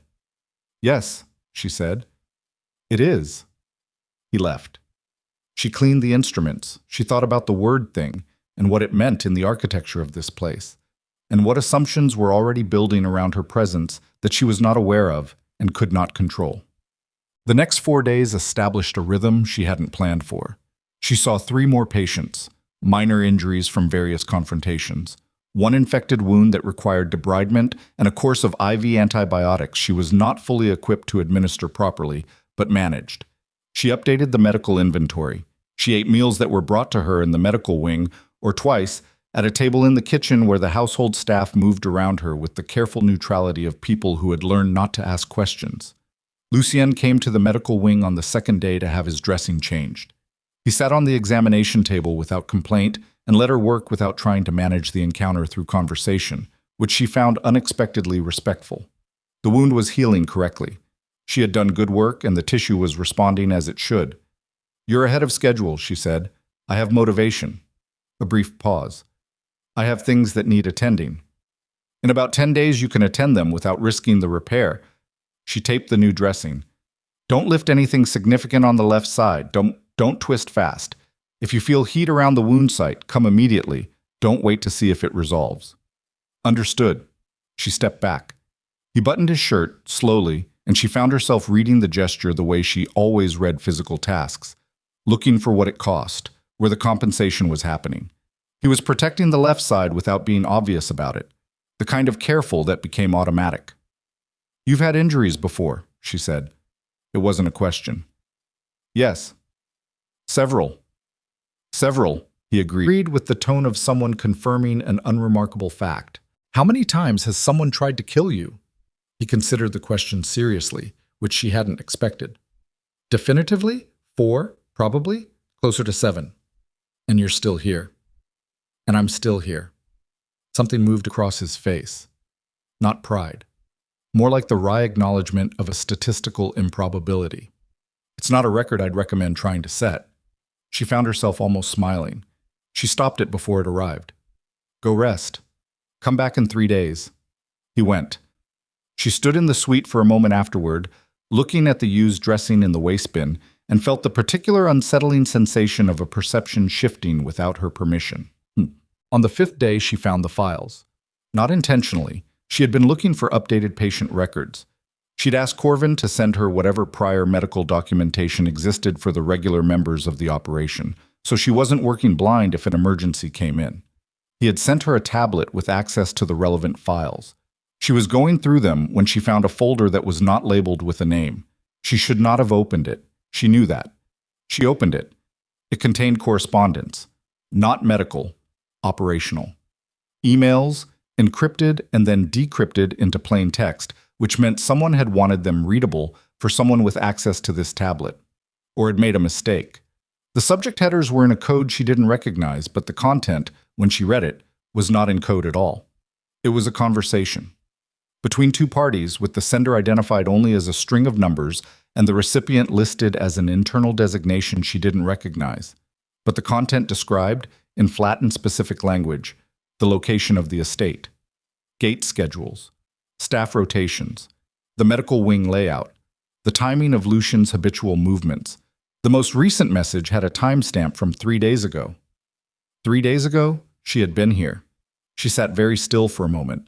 Yes, she said. It is. He left. She cleaned the instruments. She thought about the word thing and what it meant in the architecture of this place, and what assumptions were already building around her presence that she was not aware of and could not control. The next 4 days established a rhythm she hadn't planned for. She saw 3 more patients, minor injuries from various confrontations, 1 infected wound that required debridement, and a course of IV antibiotics she was not fully equipped to administer properly, but managed. She updated the medical inventory. She ate meals that were brought to her in the medical wing, or twice, at a table in the kitchen where the household staff moved around her with the careful neutrality of people who had learned not to ask questions. Lucien came to the medical wing on the 2nd day to have his dressing changed. He sat on the examination table without complaint and let her work without trying to manage the encounter through conversation, which she found unexpectedly respectful. The wound was healing correctly. She had done good work and the tissue was responding as it should. You're ahead of schedule, she said. I have motivation. A brief pause. I have things that need attending. In about 10 days you can attend them without risking the repair. She taped the new dressing. Don't lift anything significant on the left side. Don't twist fast. If you feel heat around the wound site, come immediately. Don't wait to see if it resolves. Understood. She stepped back. He buttoned his shirt, slowly, and she found herself reading the gesture the way she always read physical tasks, looking for what it cost, where the compensation was happening. He was protecting the left side without being obvious about it, the kind of careful that became automatic. You've had injuries before, she said. It wasn't a question. Yes. Several. Several, he agreed with the tone of someone confirming an unremarkable fact. How many times has someone tried to kill you? He considered the question seriously, which she hadn't expected. Definitively? 4, probably? Closer to 7. And you're still here. And I'm still here. Something moved across his face. Not pride. More like the wry acknowledgement of a statistical improbability. It's not a record I'd recommend trying to set. She found herself almost smiling. She stopped it before it arrived. Go rest. Come back in 3 days. He went. She stood in the suite for a moment afterward, looking at the used dressing in the waste bin, and felt the particular unsettling sensation of a perception shifting without her permission. On the 5th day, she found the files. Not intentionally. She had been looking for updated patient records. She'd asked Corvin to send her whatever prior medical documentation existed for the regular members of the operation, so she wasn't working blind if an emergency came in. He had sent her a tablet with access to the relevant files. She was going through them when she found a folder that was not labeled with a name. She should not have opened it. She knew that. She opened it. It contained correspondence. Not medical. Operational. Emails, encrypted and then decrypted into plain text, which meant someone had wanted them readable for someone with access to this tablet, or had made a mistake. The subject headers were in a code she didn't recognize, but the content, when she read it, was not in code at all. It was a conversation between 2 parties, with the sender identified only as a string of numbers and the recipient listed as an internal designation she didn't recognize. But the content described, in flat and specific language, the location of the estate, gate schedules, staff rotations, the medical wing layout, the timing of Lucian's habitual movements. The most recent message had a timestamp from 3 days ago. 3 days ago, she had been here. She sat very still for a moment.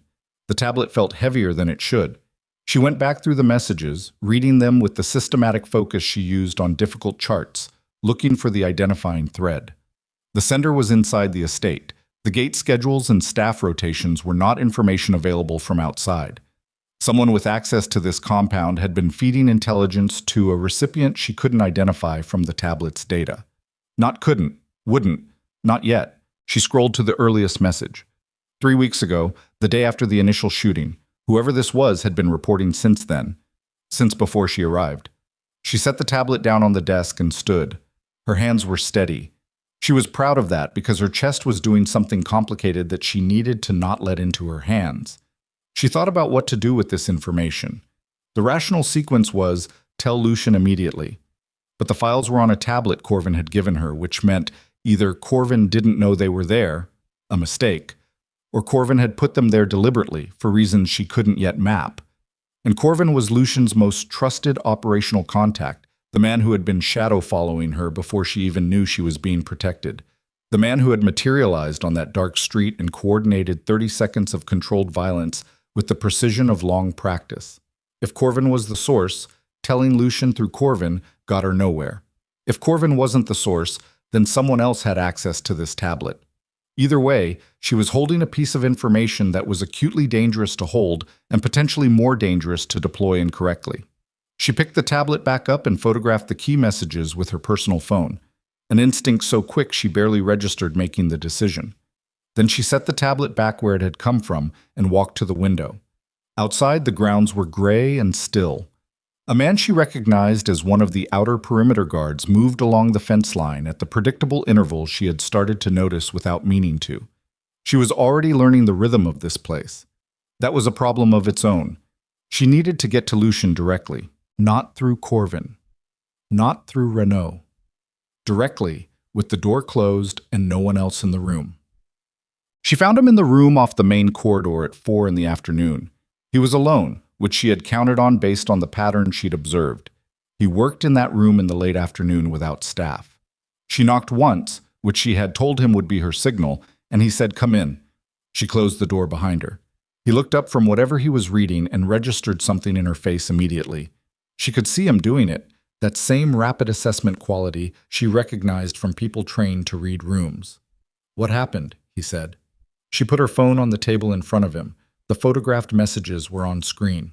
The tablet felt heavier than it should. She went back through the messages, reading them with the systematic focus she used on difficult charts, looking for the identifying thread. The sender was inside the estate. The gate schedules and staff rotations were not information available from outside. Someone with access to this compound had been feeding intelligence to a recipient she couldn't identify from the tablet's data. Not couldn't, wouldn't, not yet. She scrolled to the earliest message. 3 weeks ago, the day after the initial shooting, Whoever this was had been reporting since then, since before she arrived. She set the tablet down on the desk and stood. Her hands were steady. She was proud of that because her chest was doing something complicated that she needed to not let into her hands. She thought about what to do with this information. The rational sequence was, tell Lucian immediately. But the files were on a tablet Corvin had given her, which meant either Corvin didn't know they were there, a mistake, or Corvin had put them there deliberately for reasons she couldn't yet map. And Corvin was Lucian's most trusted operational contact, the man who had been shadow following her before she even knew she was being protected. The man who had materialized on that dark street and coordinated 30 seconds of controlled violence with the precision of long practice. If Corvin was the source, telling Lucian through Corvin got her nowhere. If Corvin wasn't the source, then someone else had access to this tablet. Either way, she was holding a piece of information that was acutely dangerous to hold and potentially more dangerous to deploy incorrectly. She picked the tablet back up and photographed the key messages with her personal phone, an instinct so quick she barely registered making the decision. Then she set the tablet back where it had come from and walked to the window. Outside, the grounds were gray and still. A man she recognized as one of the outer perimeter guards moved along the fence line at the predictable intervals she had started to notice without meaning to. She was already learning the rhythm of this place. That was a problem of its own. She needed to get to Lucian directly, not through Corvin, not through Renault. Directly, with the door closed and no one else in the room. She found him in the room off the main corridor at 4 in the afternoon. He was alone, which she had counted on based on the pattern she'd observed. He worked in that room in the late afternoon without staff. She knocked once, which she had told him would be her signal, and he said, "Come in." She closed the door behind her. He looked up from whatever he was reading and registered something in her face immediately. She could see him doing it, that same rapid assessment quality she recognized from people trained to read rooms. "What happened?" he said. She put her phone on the table in front of him. The photographed messages were on screen.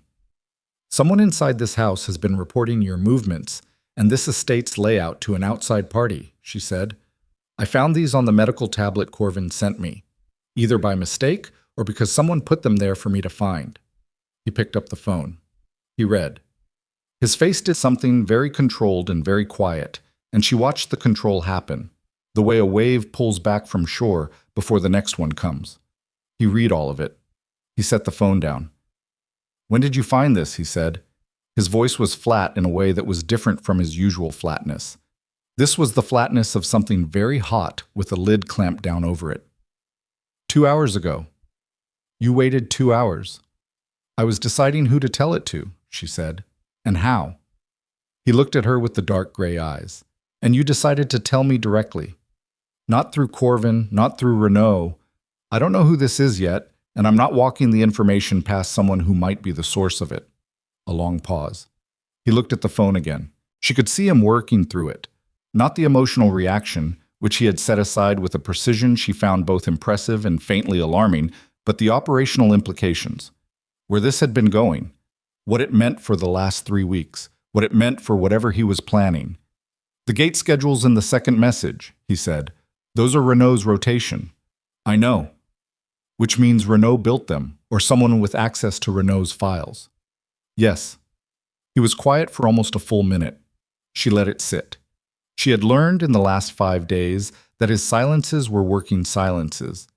"Someone inside this house has been reporting your movements and this estate's layout to an outside party," she said. "I found these on the medical tablet Corvin sent me, either by mistake or because someone put them there for me to find." He picked up the phone. He read. His face did something very controlled and very quiet, and she watched the control happen, the way a wave pulls back from shore before the next one comes. He read all of it. He set the phone down. "When did you find this?" he said. His voice was flat in a way that was different from his usual flatness. This was the flatness of something very hot with a lid clamped down over it. 2 hours ago." "You waited 2 hours." "I was deciding who to tell it to," she said. "And how?" He looked at her with the dark gray eyes. "And you decided to tell me directly. Not through Corvin, not through Renault. I don't know who this is yet, and I'm not walking the information past someone who might be the source of it." A long pause. He looked at the phone again. She could see him working through it. Not the emotional reaction, which he had set aside with a precision she found both impressive and faintly alarming, but the operational implications. Where this had been going. What it meant for the last 3 weeks. What it meant for whatever he was planning. "The gate schedule's in the second message," he said. "Those are Renault's rotation." "I know." "Which means Renault built them, or someone with access to Renault's files." "Yes." He was quiet for almost a full minute. She let it sit. She had learned in the last 5 days that his silences were working silences.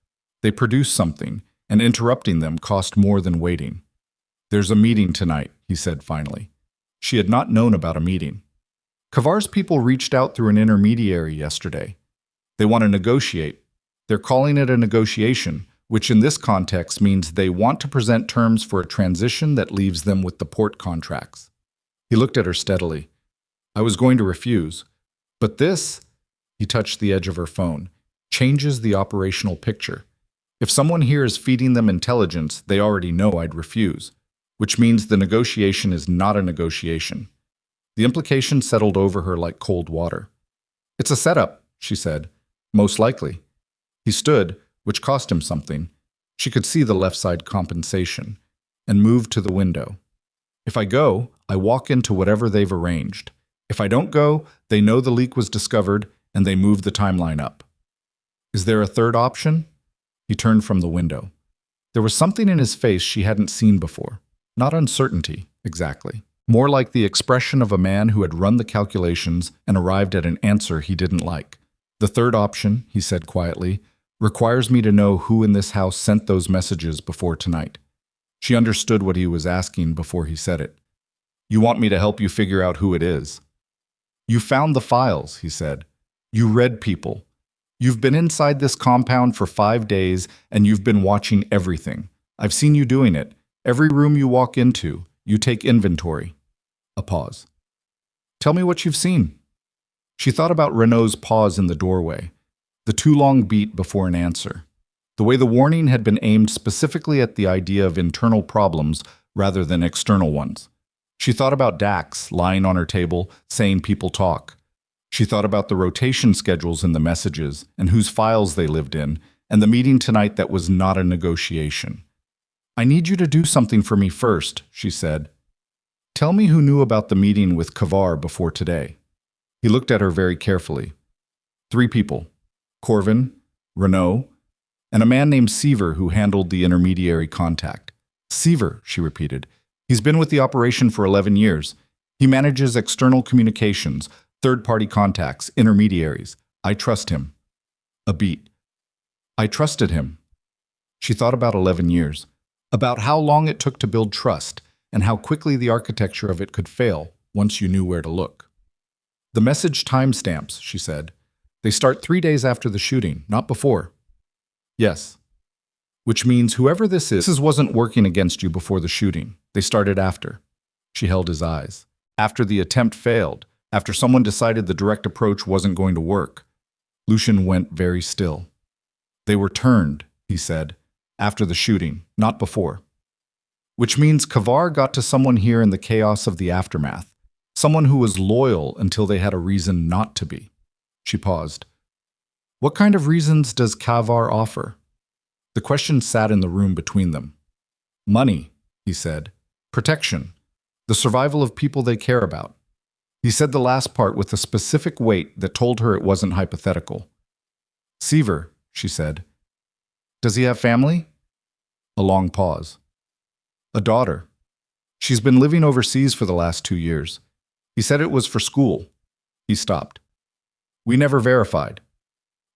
They produced something, and interrupting them cost more than waiting. "There's a meeting tonight," he said finally. She had not known about a meeting. "Kavar's people reached out through an intermediary yesterday. They want to negotiate. They're calling it a negotiation, which in this context means they want to present terms for a transition that leaves them with the port contracts." He looked at her steadily. "I was going to refuse. But this," he touched the edge of her phone, "changes the operational picture. If someone here is feeding them intelligence, they already know I'd refuse, which means the negotiation is not a negotiation." The implication settled over her like cold water. "It's a setup," she said. "Most likely." He stood, which cost him something. She could see the left side compensation, and moved to the window. "If I go, I walk into whatever they've arranged. If I don't go, they know the leak was discovered, and they move the timeline up." "Is there a third option?" He turned from the window. There was something in his face she hadn't seen before. Not uncertainty, exactly. More like the expression of a man who had run the calculations and arrived at an answer he didn't like. The third option, he said quietly, requires me to know who in this house sent those messages before tonight. She understood what he was asking before he said it. You want me to help you figure out who it is? You found the files, he said. You read people. You've been inside this compound for 5 days and you've been watching everything. I've seen you doing it. Every room you walk into, you take inventory. A pause. Tell me what you've seen. She thought about Renault's pause in the doorway, the too long beat before an answer, the way the warning had been aimed specifically at the idea of internal problems rather than external ones. She thought about Dax lying on her table, saying people talk. She thought about the rotation schedules in the messages and whose files they lived in, and the meeting tonight that was not a negotiation. I need you to do something for me first, she said. Tell me who knew about the meeting with Kavar before today. He looked at her very carefully. 3 people, Corvin, Renault, and a man named Seaver who handled the intermediary contact. Seaver, she repeated. He's been with the operation for 11 years. He manages external communications, third-party contacts, intermediaries. I trust him. A beat. I trusted him. She thought about 11 years, about how long it took to build trust and how quickly the architecture of it could fail once you knew where to look. The message timestamps, she said. They start 3 days after the shooting, not before. Yes. Which means whoever this wasn't working against you before the shooting. They started after. She held his eyes. After the attempt failed, after someone decided the direct approach wasn't going to work. Lucian went very still. They were turned, he said, after the shooting, not before. Which means Kavar got to someone here in the chaos of the aftermath, someone who was loyal until they had a reason not to be. She paused. What kind of reasons does Kavar offer? The question sat in the room between them. Money, he said. Protection. The survival of people they care about. He said the last part with a specific weight that told her it wasn't hypothetical. Seaver, she said. Does he have family? A long pause. A daughter. She's been living overseas for the last 2 years. He said it was for school. He stopped. We never verified.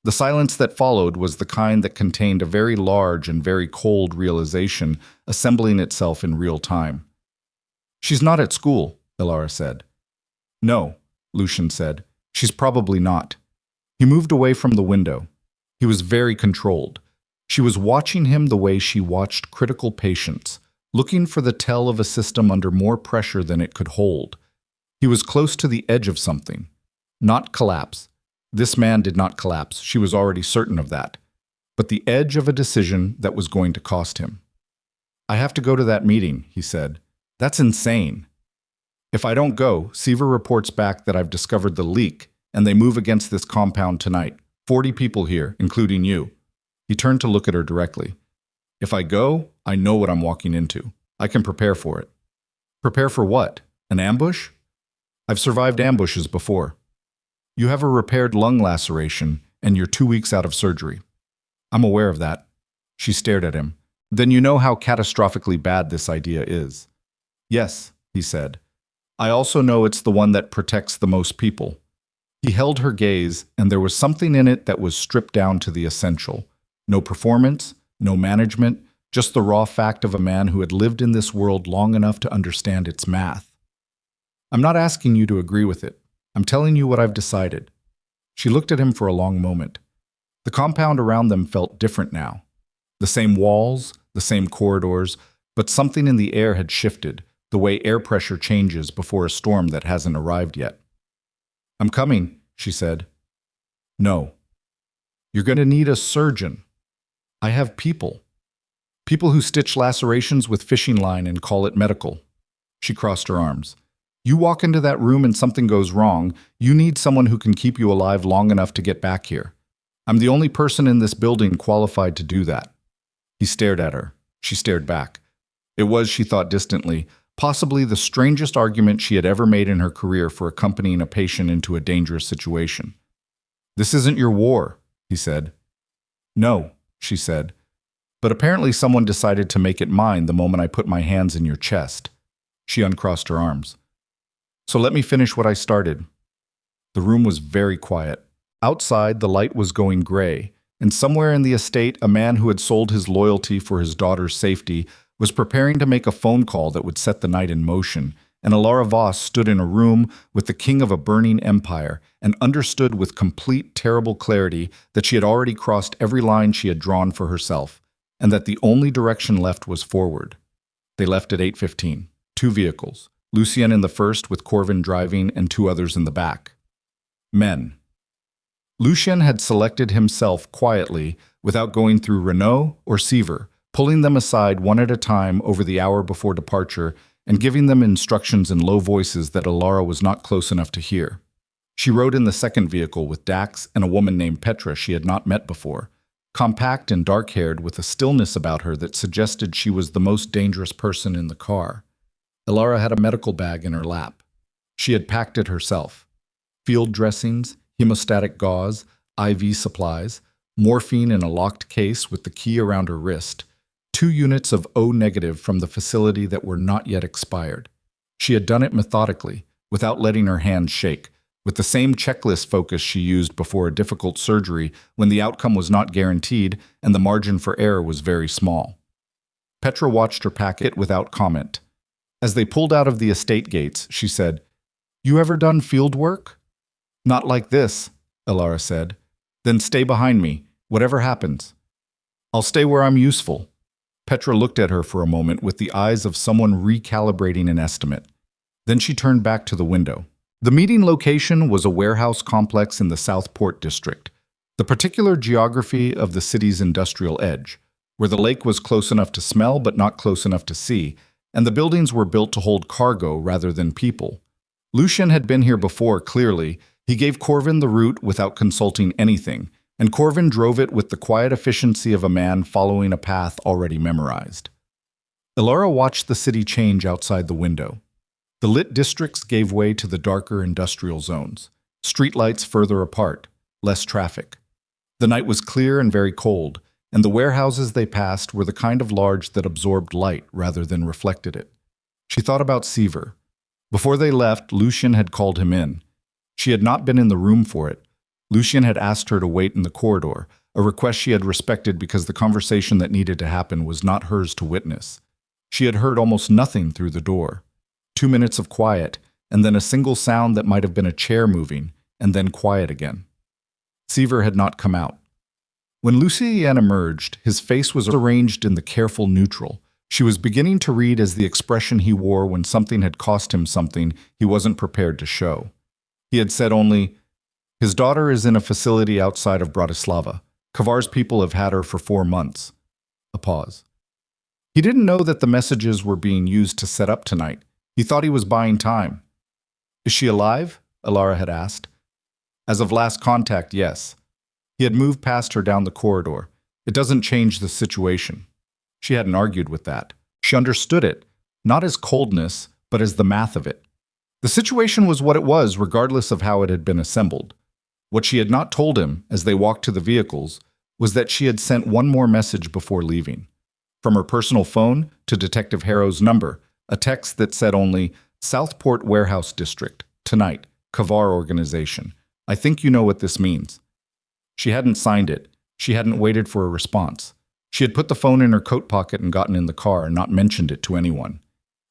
The silence that followed was the kind that contained a very large and very cold realization assembling itself in real time. She's not at school, Elara said. No, Lucian said. She's probably not. He moved away from the window. He was very controlled. She was watching him the way she watched critical patients, looking for the tell of a system under more pressure than it could hold. He was close to the edge of something. Not collapse. This man did not collapse. She was already certain of that. But the edge of a decision that was going to cost him. I have to go to that meeting, he said. That's insane. If I don't go, Seaver reports back that I've discovered the leak, and they move against this compound tonight. 40 people here, including you. He turned to look at her directly. If I go, I know what I'm walking into. I can prepare for it. Prepare for what? An ambush? I've survived ambushes before. You have a repaired lung laceration, and you're 2 weeks out of surgery. I'm aware of that. She stared at him. Then you know how catastrophically bad this idea is. Yes, he said. I also know it's the one that protects the most people. He held her gaze, and there was something in it that was stripped down to the essential. No performance, no management, just the raw fact of a man who had lived in this world long enough to understand its math. I'm not asking you to agree with it. I'm telling you what I've decided. She looked at him for a long moment. The compound around them felt different now. The same walls, the same corridors, but something in the air had shifted, the way air pressure changes before a storm that hasn't arrived yet. I'm coming, she said. No. You're going to need a surgeon. I have people. People who stitch lacerations with fishing line and call it medical. She crossed her arms. You walk into that room and something goes wrong, you need someone who can keep you alive long enough to get back here. I'm the only person in this building qualified to do that. He stared at her. She stared back. It was, she thought distantly, possibly the strangest argument she had ever made in her career for accompanying a patient into a dangerous situation. This isn't your war, he said. No, she said. But apparently someone decided to make it mine the moment I put my hands in your chest. She uncrossed her arms. So let me finish what I started. The room was very quiet. Outside, the light was going gray, and somewhere in the estate, a man who had sold his loyalty for his daughter's safety was preparing to make a phone call that would set the night in motion, and Elara Voss stood in a room with the king of a burning empire and understood with complete terrible clarity that she had already crossed every line she had drawn for herself, and that the only direction left was forward. They left at 8:15. 2 vehicles, Lucien in the first with Corvin driving and 2 others in the back. Men. Lucien had selected himself quietly without going through Renault or Seaver, pulling them aside one at a time over the hour before departure and giving them instructions in low voices that Elara was not close enough to hear. She rode in the second vehicle with Dax and a woman named Petra she had not met before, compact and dark-haired with a stillness about her that suggested she was the most dangerous person in the car. Elara had a medical bag in her lap. She had packed it herself. Field dressings, hemostatic gauze, IV supplies, morphine in a locked case with the key around her wrist, 2 units of O-negative from the facility that were not yet expired. She had done it methodically, without letting her hands shake, with the same checklist focus she used before a difficult surgery when the outcome was not guaranteed and the margin for error was very small. Petra watched her pack it without comment. As they pulled out of the estate gates, she said, "You ever done field work?" "Not like this," Elara said. "Then stay behind me, whatever happens." "I'll stay where I'm useful." Petra looked at her for a moment with the eyes of someone recalibrating an estimate. Then she turned back to the window. The meeting location was a warehouse complex in the Southport district, the particular geography of the city's industrial edge, where the lake was close enough to smell but not close enough to see, and the buildings were built to hold cargo rather than people. Lucien had been here before, clearly. He gave Corvin the route without consulting anything, and Corvin drove it with the quiet efficiency of a man following a path already memorized. Elara watched the city change outside the window. The lit districts gave way to the darker industrial zones, streetlights further apart, less traffic. The night was clear and very cold, and the warehouses they passed were the kind of large that absorbed light rather than reflected it. She thought about Seaver. Before they left, Lucien had called him in. She had not been in the room for it. Lucien had asked her to wait in the corridor, a request she had respected because the conversation that needed to happen was not hers to witness. She had heard almost nothing through the door. 2 minutes of quiet, and then a single sound that might have been a chair moving, and then quiet again. Seaver had not come out. When Lucien emerged, his face was arranged in the careful neutral. She was beginning to read as the expression he wore when something had cost him something he wasn't prepared to show. He had said only, "His daughter is in a facility outside of Bratislava. Kavar's people have had her for 4 months." A pause. He didn't know that the messages were being used to set up tonight. He thought he was buying time. "Is she alive?" Elara had asked. "As of last contact, yes." He had moved past her down the corridor. "It doesn't change the situation." She hadn't argued with that. She understood it, not as coldness, but as the math of it. The situation was what it was, regardless of how it had been assembled. What she had not told him, as they walked to the vehicles, was that she had sent one more message before leaving. From her personal phone to Detective Harrow's number, a text that said only, "Southport Warehouse District, tonight, Kavar Organization. I think you know what this means." She hadn't signed it. She hadn't waited for a response. She had put the phone in her coat pocket and gotten in the car and not mentioned it to anyone.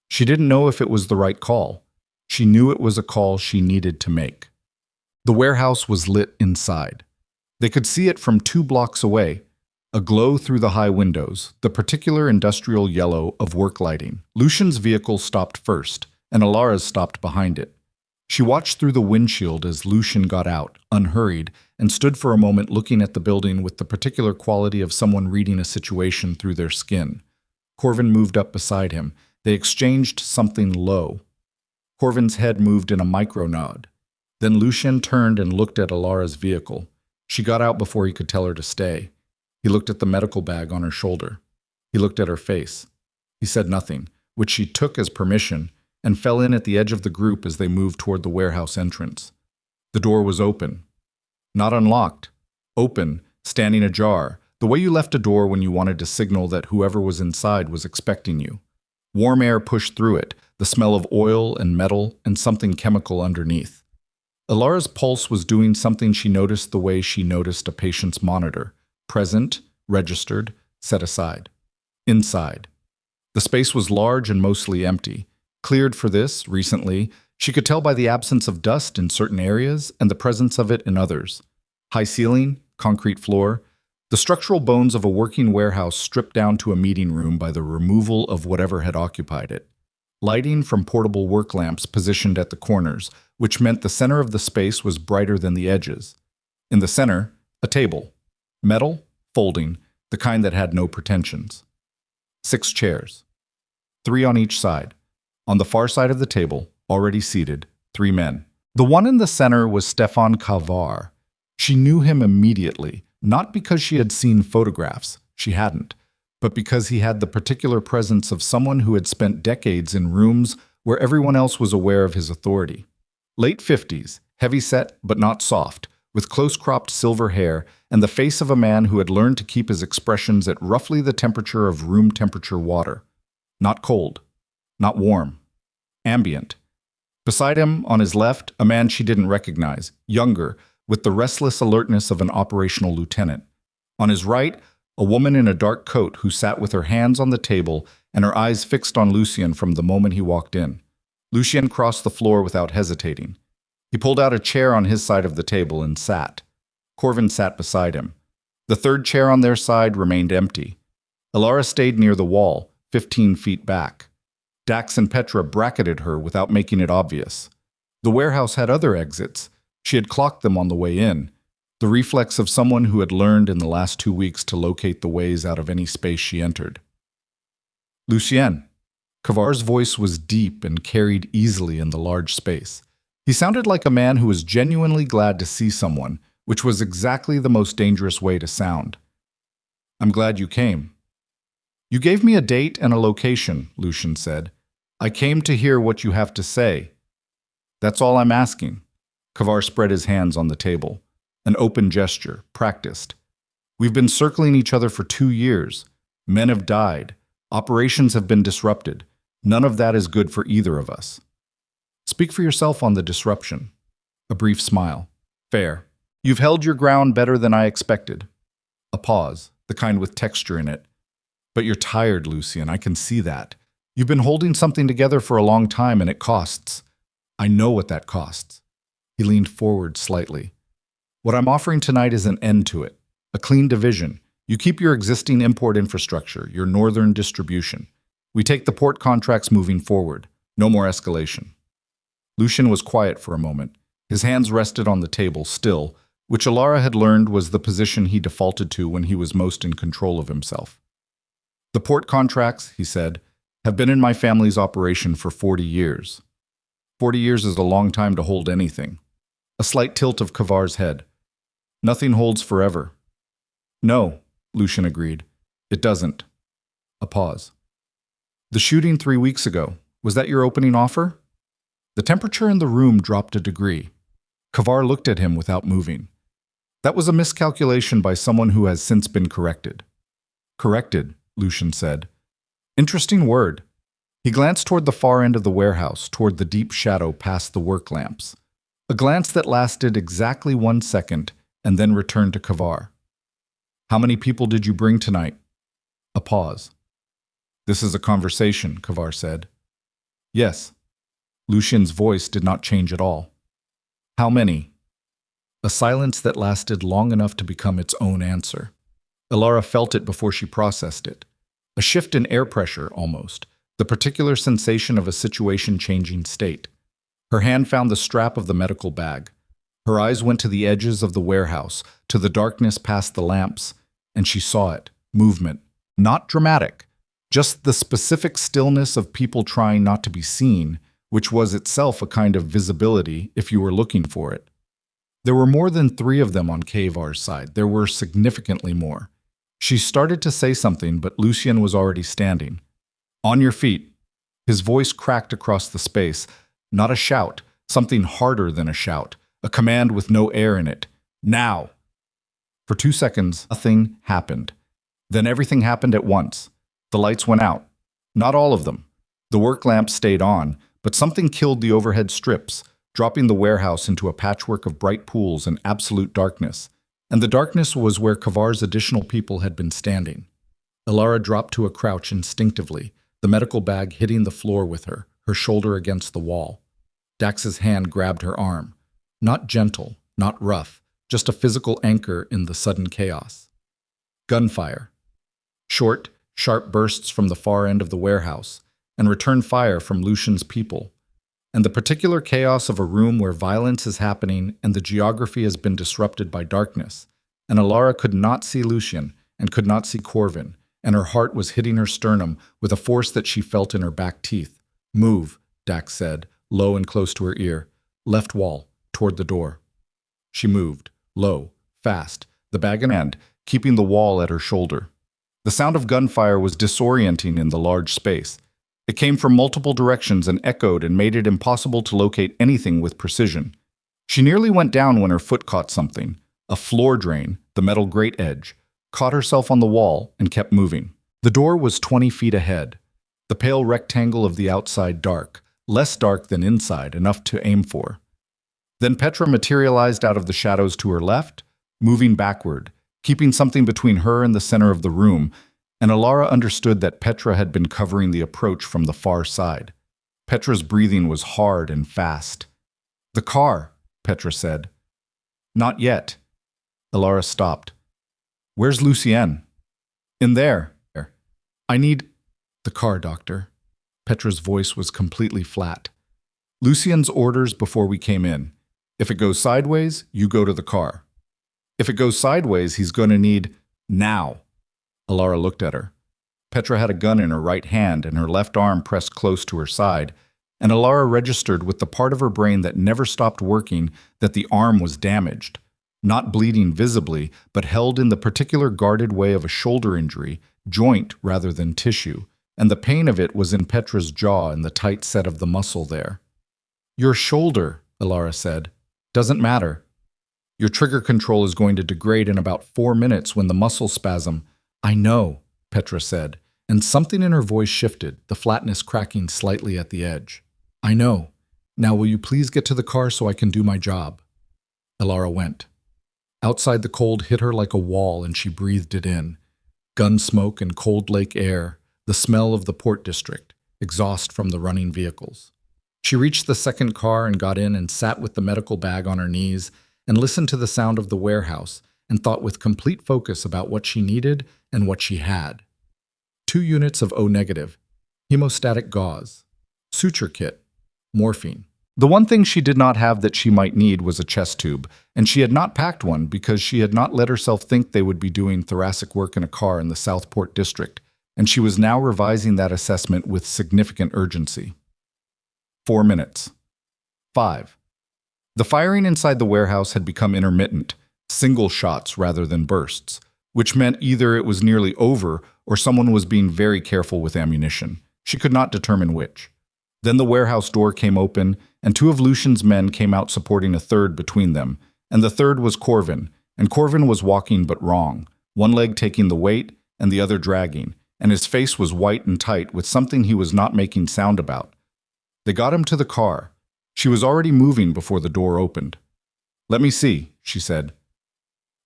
She didn't know if it was the right call. She knew it was a call she needed to make. The warehouse was lit inside. They could see it from 2 blocks away, a glow through the high windows, the particular industrial yellow of work lighting. Lucien's vehicle stopped first, and Elara's stopped behind it. She watched through the windshield as Lucien got out, unhurried, and stood for a moment looking at the building with the particular quality of someone reading a situation through their skin. Corvin moved up beside him. They exchanged something low. Corvin's head moved in a micro-nod. Then Lucien turned and looked at Elara's vehicle. She got out before he could tell her to stay. He looked at the medical bag on her shoulder. He looked at her face. He said nothing, which she took as permission, and fell in at the edge of the group as they moved toward the warehouse entrance. The door was open. Not unlocked. Open, standing ajar, The way you left a door when you wanted to signal that whoever was inside was expecting you. Warm air pushed through it, the smell of oil and metal and something chemical underneath. Elara's pulse was doing something she noticed the way she noticed a patient's monitor. Present, registered, set aside. Inside. The space was large and mostly empty. Cleared for this, recently, she could tell by the absence of dust in certain areas and the presence of it in others. High ceiling, concrete floor, the structural bones of a working warehouse stripped down to a meeting room by the removal of whatever had occupied it. Lighting from portable work lamps positioned at the corners, which meant the center of the space was brighter than the edges. In the center, a table. Metal, folding, the kind that had no pretensions. 6 chairs. 3 on each side. On the far side of the table, already seated, 3 men. The one in the center was Stefan Kavar. She knew him immediately, not because she had seen photographs, she hadn't, but because he had the particular presence of someone who had spent decades in rooms where everyone else was aware of his authority. Late 50s, heavy-set but not soft, with close-cropped silver hair and the face of a man who had learned to keep his expressions at roughly the temperature of room-temperature water. Not cold, not warm, ambient. Beside him, on his left, a man she didn't recognize, younger, with the restless alertness of an operational lieutenant. On his right, a woman in a dark coat who sat with her hands on the table and her eyes fixed on Lucien from the moment he walked in. Lucien crossed the floor without hesitating. He pulled out a chair on his side of the table and sat. Corvin sat beside him. The third chair on their side remained empty. Elara stayed near the wall, 15 feet back. Dax and Petra bracketed her without making it obvious. The warehouse had other exits. She had clocked them on the way in, the reflex of someone who had learned in the last 2 weeks to locate the ways out of any space she entered. Lucien. Kavar's voice was deep and carried easily in the large space. He sounded like a man who was genuinely glad to see someone, which was exactly the most dangerous way to sound. I'm glad you came. You gave me a date and a location, Lucien said. I came to hear what you have to say. That's all I'm asking. Kavar spread his hands on the table. An open gesture, practiced. We've been circling each other for 2 years. Men have died. Operations have been disrupted. None of that is good for either of us. Speak for yourself on the disruption. A brief smile. Fair. You've held your ground better than I expected. A pause, the kind with texture in it. But you're tired, Lucien, I can see that. You've been holding something together for a long time and it costs. I know what that costs. He leaned forward slightly. What I'm offering tonight is an end to it, a clean division. You keep your existing import infrastructure, your northern distribution. We take the port contracts moving forward. No more escalation. Lucien was quiet for a moment. His hands rested on the table, still, which Elara had learned was the position he defaulted to when he was most in control of himself. The port contracts, he said, have been in my family's operation for 40 years. 40 years is a long time to hold anything. A slight tilt of Kavar's head. Nothing holds forever. No, Lucien agreed. It doesn't. A pause. The shooting 3 weeks ago, was that your opening offer? The temperature in the room dropped a degree. Kavar looked at him without moving. That was a miscalculation by someone who has since been corrected. Corrected, Lucien said. Interesting word. He glanced toward the far end of the warehouse, toward the deep shadow past the work lamps. A glance that lasted exactly 1 second and then returned to Kavar. How many people did you bring tonight? A pause. This is a conversation, Kavar said. Yes. Lucien's voice did not change at all. How many? A silence that lasted long enough to become its own answer. Elara felt it before she processed it. A shift in air pressure, almost. The particular sensation of a situation-changing state. Her hand found the strap of the medical bag. Her eyes went to the edges of the warehouse, to the darkness past the lamps, and she saw it. Movement. Not dramatic. Just the specific stillness of people trying not to be seen, which was itself a kind of visibility if you were looking for it. There were more than 3 of them on Kavar's side. There were significantly more. She started to say something, but Lucien was already standing. On your feet. His voice cracked across the space. Not a shout, something harder than a shout, a command with no air in it. Now! For 2 seconds, nothing happened. Then everything happened at once. The lights went out. Not all of them. The work lamps stayed on, but something killed the overhead strips, dropping the warehouse into a patchwork of bright pools and absolute darkness. And the darkness was where Kavar's additional people had been standing. Elara dropped to a crouch instinctively, the medical bag hitting the floor with her, her shoulder against the wall. Dax's hand grabbed her arm. Not gentle, not rough, just a physical anchor in the sudden chaos. Gunfire. Short, sharp bursts from the far end of the warehouse, and return fire from Lucian's people. And the particular chaos of a room where violence is happening and the geography has been disrupted by darkness. And Elara could not see Lucian and could not see Corvin, and her heart was hitting her sternum with a force that she felt in her back teeth. "Move," Dax said, low and close to her ear. "Left wall, toward the door." She moved, low, fast, the bag in hand, keeping the wall at her shoulder. The sound of gunfire was disorienting in the large space. It came from multiple directions and echoed and made it impossible to locate anything with precision. She nearly went down when her foot caught something. A floor drain, the metal grate edge, caught herself on the wall and kept moving. The door was 20 feet ahead. The pale rectangle of the outside dark, less dark than inside, enough to aim for. Then Petra materialized out of the shadows to her left, moving backward, keeping something between her and the center of the room, and Elara understood that Petra had been covering the approach from the far side. Petra's breathing was hard and fast. "The car," Petra said. "Not yet." Elara stopped. "Where's Lucienne?" "In there." "I need—" "The car, doctor." Petra's voice was completely flat. "Lucien's orders before we came in. If it goes sideways, you go to the car. If it goes sideways, he's going to need— now." Elara looked at her. Petra had a gun in her right hand and her left arm pressed close to her side, and Elara registered with the part of her brain that never stopped working that the arm was damaged. Not bleeding visibly, but held in the particular guarded way of a shoulder injury, joint rather than tissue, and the pain of it was in Petra's jaw and the tight set of the muscle there. "Your shoulder," Elara said, "doesn't matter. Your trigger control is going to degrade in about 4 minutes when the muscle spasm—" "I know," Petra said, and something in her voice shifted, the flatness cracking slightly at the edge. "I know. Now will you please get to the car so I can do my job?" Elara went. Outside, the cold hit her like a wall and she breathed it in. Gun smoke and cold lake air, the smell of the port district, exhaust from the running vehicles. She reached the second car and got in and sat with the medical bag on her knees and listened to the sound of the warehouse and thought with complete focus about what she needed and what she had. 2 units of O-negative, hemostatic gauze, suture kit, morphine. The one thing she did not have that she might need was a chest tube, and she had not packed one because she had not let herself think they would be doing thoracic work in a car in the Southport district, and she was now revising that assessment with significant urgency. 4 minutes. 5. The firing inside the warehouse had become intermittent, single shots rather than bursts, which meant either it was nearly over or someone was being very careful with ammunition. She could not determine which. Then the warehouse door came open, and 2 of Lucian's men came out supporting a third between them, and the third was Corvin, and Corvin was walking but wrong, one leg taking the weight and the other dragging, and his face was white and tight with something he was not making sound about. They got him to the car. She was already moving before the door opened. "Let me see," she said.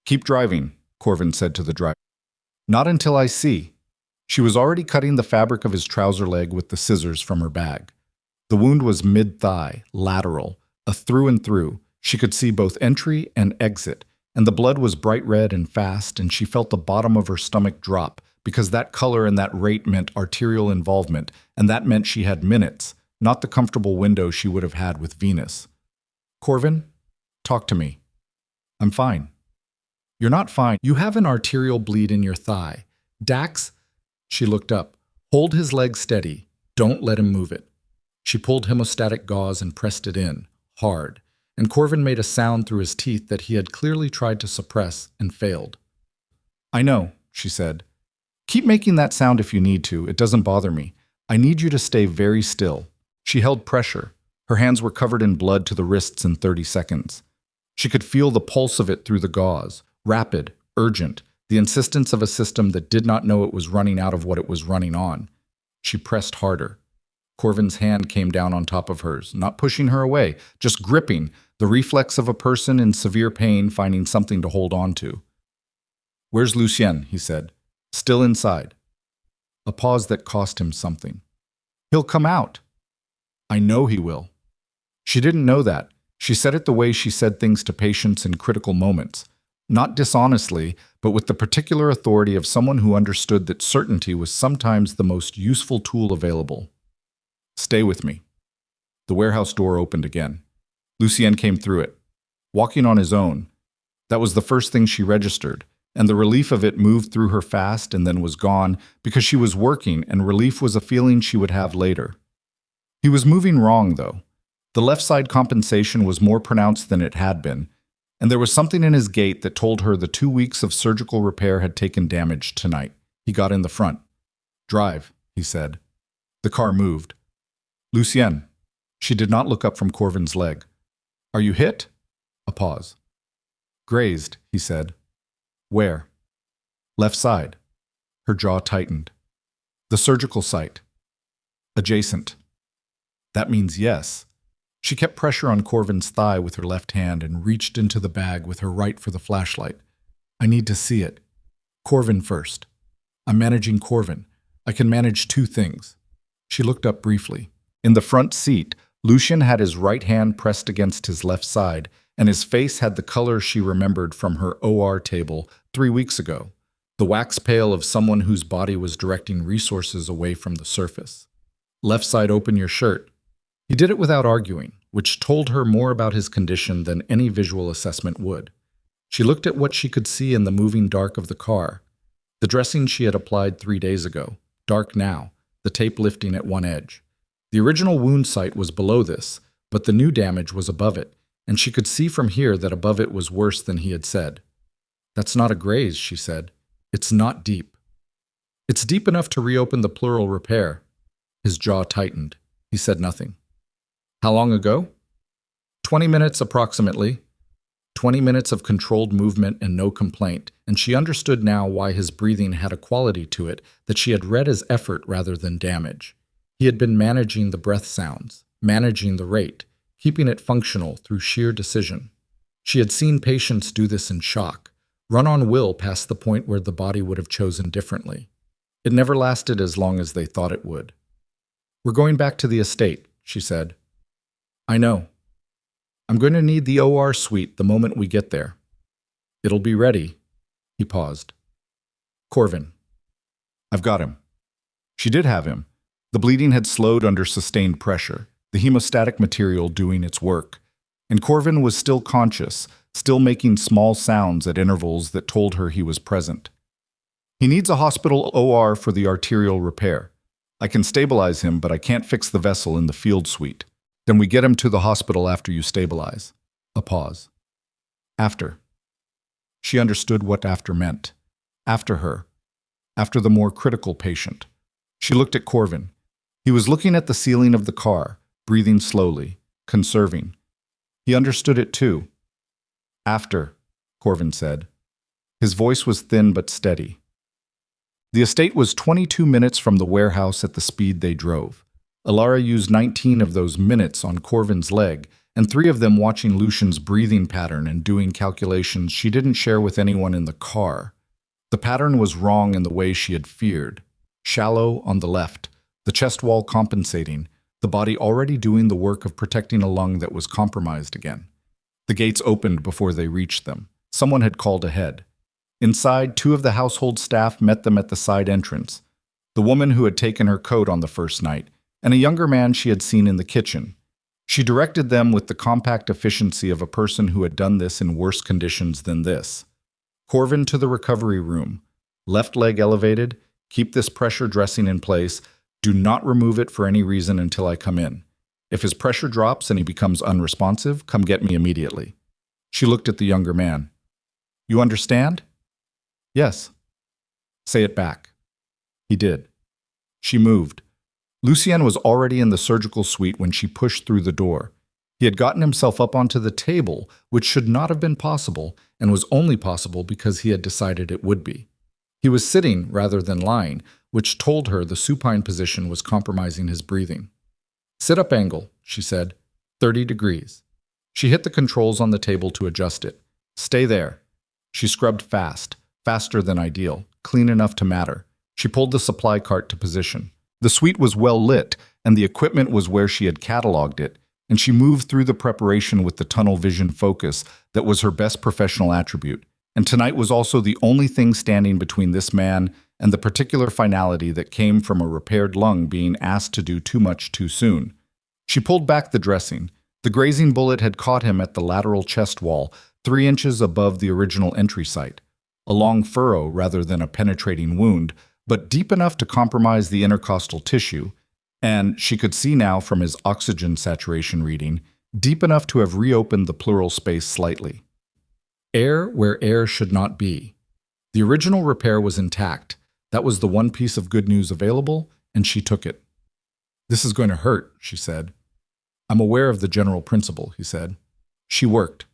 "Keep driving," Corvin said to the driver. "Not until I see." She was already cutting the fabric of his trouser leg with the scissors from her bag. The wound was mid-thigh, lateral, a through and through. She could see both entry and exit, and the blood was bright red and fast, and she felt the bottom of her stomach drop, because that color and that rate meant arterial involvement, and that meant she had minutes, not the comfortable window she would have had with Venus. "Corvin, talk to me." "I'm fine." "You're not fine. You have an arterial bleed in your thigh. Dax," she looked up, "hold his leg steady. Don't let him move it." She pulled hemostatic gauze and pressed it in, hard, and Corvin made a sound through his teeth that he had clearly tried to suppress and failed. "I know," she said. "Keep making that sound if you need to. It doesn't bother me. I need you to stay very still." She held pressure. Her hands were covered in blood to the wrists in 30 seconds. She could feel the pulse of it through the gauze, rapid, urgent, the insistence of a system that did not know it was running out of what it was running on. She pressed harder. Corvin's hand came down on top of hers, not pushing her away, just gripping, the reflex of a person in severe pain finding something to hold on to. "Where's Lucien?" he said. "Still inside." A pause that cost him something. "He'll come out." "I know he will." She didn't know that. She said it the way she said things to patients in critical moments. Not dishonestly, but with the particular authority of someone who understood that certainty was sometimes the most useful tool available. "Stay with me." The warehouse door opened again. Lucien came through it, walking on his own. That was the first thing she registered, and the relief of it moved through her fast and then was gone because she was working, and relief was a feeling she would have later. He was moving wrong, though. The left side compensation was more pronounced than it had been, and there was something in his gait that told her the 2 weeks of surgical repair had taken damage tonight. He got in the front. "Drive," he said. The car moved. "Lucien." She did not look up from Corvin's leg. "Are you hit?" A pause. "Grazed," he said. "Where?" "Left side." Her jaw tightened. "The surgical site." "Adjacent." "That means yes." She kept pressure on Corvin's thigh with her left hand and reached into the bag with her right for the flashlight. "I need to see it. Corvin first. I'm managing Corvin. I can manage 2 things." She looked up briefly. In the front seat, Lucien had his right hand pressed against his left side, and his face had the color she remembered from her OR table 3 weeks ago, the wax pale of someone whose body was directing resources away from the surface. "Left side, open your shirt." He did it without arguing, which told her more about his condition than any visual assessment would. She looked at what she could see in the moving dark of the car. The dressing she had applied 3 days ago, dark now, the tape lifting at one edge. The original wound site was below this, but the new damage was above it, and she could see from here that above it was worse than he had said. "That's not a graze," she said. "It's not deep." "It's deep enough to reopen the pleural repair." His jaw tightened. He said nothing. "How long ago?" 20 minutes approximately. 20 minutes of controlled movement and no complaint, and she understood now why his breathing had a quality to it that she had read as effort rather than damage. He had been managing the breath sounds, managing the rate, keeping it functional through sheer decision. She had seen patients do this in shock, run on will past the point where the body would have chosen differently. It never lasted as long as they thought it would. "We're going back to the estate," she said. "I know. I'm going to need the OR suite the moment we get there." "It'll be ready." He paused. "Corvin." "I've got him." She did have him. The bleeding had slowed under sustained pressure, the hemostatic material doing its work. And Corvin was still conscious, still making small sounds at intervals that told her he was present. "He needs a hospital OR for the arterial repair. I can stabilize him, but I can't fix the vessel in the field suite. Then we get him to the hospital after you stabilize." A pause. "After." She understood what after meant. After her. After the more critical patient. She looked at Corvin. He was looking at the ceiling of the car, breathing slowly, conserving. He understood it too. "After," Corvin said. His voice was thin but steady. The estate was 22 minutes from the warehouse at the speed they drove. Elara used 19 of those minutes on Corvin's leg, and 3 of them watching Lucien's breathing pattern and doing calculations she didn't share with anyone in the car. The pattern was wrong in the way she had feared. Shallow on the left, the chest wall compensating, the body already doing the work of protecting a lung that was compromised again. The gates opened before they reached them. Someone had called ahead. Inside, 2 of the household staff met them at the side entrance. The woman who had taken her coat on the first night, and a younger man she had seen in the kitchen. She directed them with the compact efficiency of a person who had done this in worse conditions than this. "Corvin to the recovery room. Left leg elevated. Keep this pressure dressing in place. Do not remove it for any reason until I come in. If his pressure drops and he becomes unresponsive, come get me immediately." She looked at the younger man. "You understand?" "Yes." "Say it back." He did. She moved. Lucien was already in the surgical suite when she pushed through the door. He had gotten himself up onto the table, which should not have been possible, and was only possible because he had decided it would be. He was sitting rather than lying, which told her the supine position was compromising his breathing. "Sit-up angle," she said. 30 degrees. She hit the controls on the table to adjust it. "Stay there." She scrubbed fast, faster than ideal, clean enough to matter. She pulled the supply cart to position. The suite was well lit, and the equipment was where she had cataloged it, and she moved through the preparation with the tunnel vision focus that was her best professional attribute. And tonight was also the only thing standing between this man and the particular finality that came from a repaired lung being asked to do too much too soon. She pulled back the dressing. The grazing bullet had caught him at the lateral chest wall, 3 inches above the original entry site. A long furrow rather than a penetrating wound, but deep enough to compromise the intercostal tissue, and she could see now from his oxygen saturation reading, deep enough to have reopened the pleural space slightly. Air where air should not be. The original repair was intact. That was the one piece of good news available, and she took it. "This is going to hurt," she said. "I'm aware of the general principle," he said. She worked.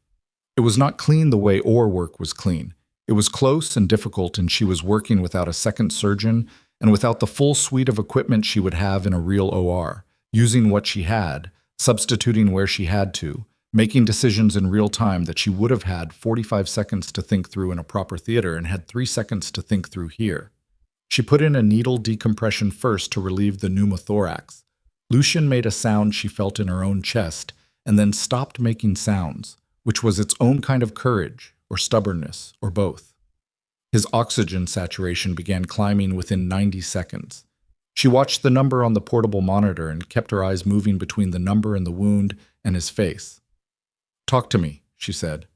It was not clean the way OR work was clean. It was close and difficult, and she was working without a second surgeon and without the full suite of equipment she would have in a real OR, using what she had, substituting where she had to, making decisions in real time that she would have had 45 seconds to think through in a proper theater and had 3 seconds to think through here. She put in a needle decompression first to relieve the pneumothorax. Lucien made a sound she felt in her own chest and then stopped making sounds, which was its own kind of courage, or stubbornness, or both. His oxygen saturation began climbing within 90 seconds. She watched the number on the portable monitor and kept her eyes moving between the number and the wound and his face. "Talk to me," she said.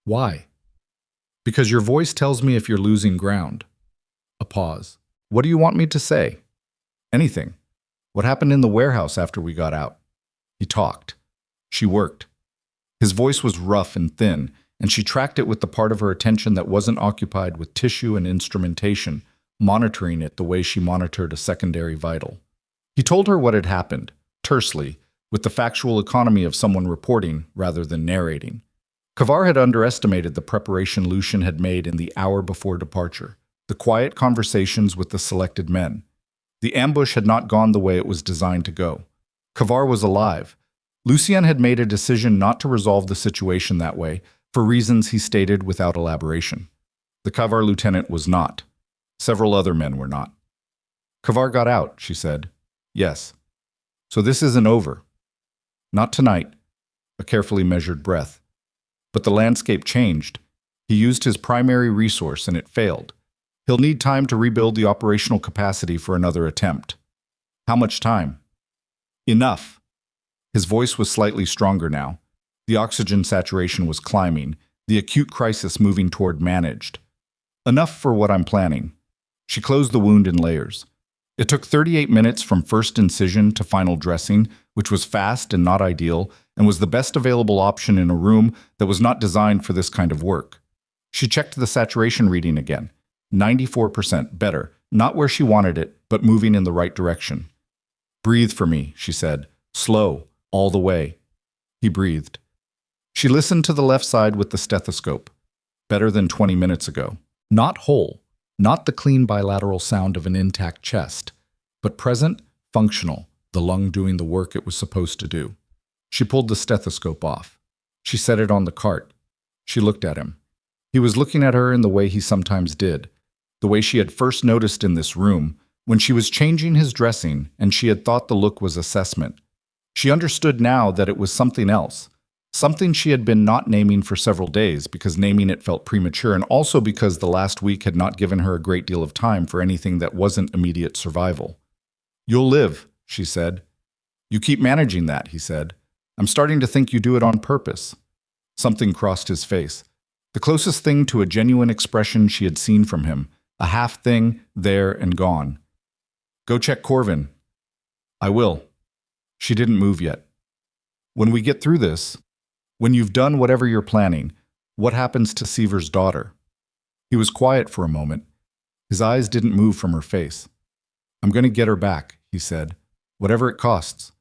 "Why?" "Because your voice tells me if you're losing ground." A pause. "What do you want me to say?" "Anything. What happened in the warehouse after we got out?" He talked. She worked. His voice was rough and thin, and she tracked it with the part of her attention that wasn't occupied with tissue and instrumentation, monitoring it the way she monitored a secondary vital. He told her what had happened, tersely, with the factual economy of someone reporting rather than narrating. Kavar had underestimated the preparation Lucien had made in the hour before departure, the quiet conversations with the selected men. The ambush had not gone the way it was designed to go. Kavar was alive. Lucien had made a decision not to resolve the situation that way, for reasons he stated without elaboration. The Kavar lieutenant was not. Several other men were not. "Kavar got out," she said. "Yes. So this isn't over." "Not tonight." A carefully measured breath. "But the landscape changed. He used his primary resource and it failed. He'll need time to rebuild the operational capacity for another attempt." "How much time?" "Enough." His voice was slightly stronger now. The oxygen saturation was climbing, the acute crisis moving toward managed. "Enough for what I'm planning." She closed the wound in layers. It took 38 minutes from first incision to final dressing, which was fast and not ideal, and was the best available option in a room that was not designed for this kind of work. She checked the saturation reading again. 94% better, not where she wanted it, but moving in the right direction. "Breathe for me," she said. "Slow, all the way." He breathed. She listened to the left side with the stethoscope. Better than 20 minutes ago. Not whole, not the clean bilateral sound of an intact chest, but present, functional, the lung doing the work it was supposed to do. She pulled the stethoscope off. She set it on the cart. She looked at him. He was looking at her in the way he sometimes did, the way she had first noticed in this room, when she was changing his dressing and she had thought the look was assessment. She understood now that it was something else, something she had been not naming for several days because naming it felt premature, and also because the last week had not given her a great deal of time for anything that wasn't immediate survival. "You'll live," she said. "You keep managing that," he said. "I'm starting to think you do it on purpose." Something crossed his face. The closest thing to a genuine expression she had seen from him, a half thing, there and gone. "Go check Corvin." "I will." She didn't move yet. "When we get through this, when you've done whatever you're planning, what happens to Seaver's daughter?" He was quiet for a moment. His eyes didn't move from her face. "I'm going to get her back," he said, "whatever it costs."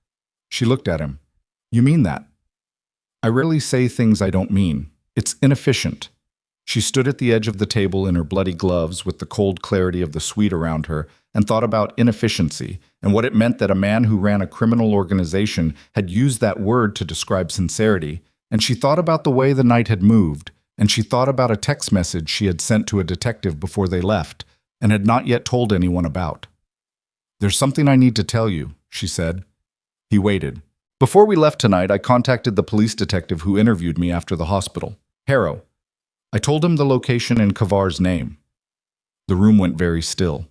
She looked at him. "You mean that?" I rarely say things I don't mean. It's inefficient. She stood at the edge of the table in her bloody gloves with the cold clarity of the suite around her and thought about inefficiency and what it meant that a man who ran a criminal organization had used that word to describe sincerity. And she thought about the way the night had moved, and she thought about a text message she had sent to a detective before they left and had not yet told anyone about. "There's something I need to tell you," she said. He waited. "Before we left tonight, I contacted the police detective who interviewed me after the hospital, Harrow. I told him the location and Kavar's name." The room went very still.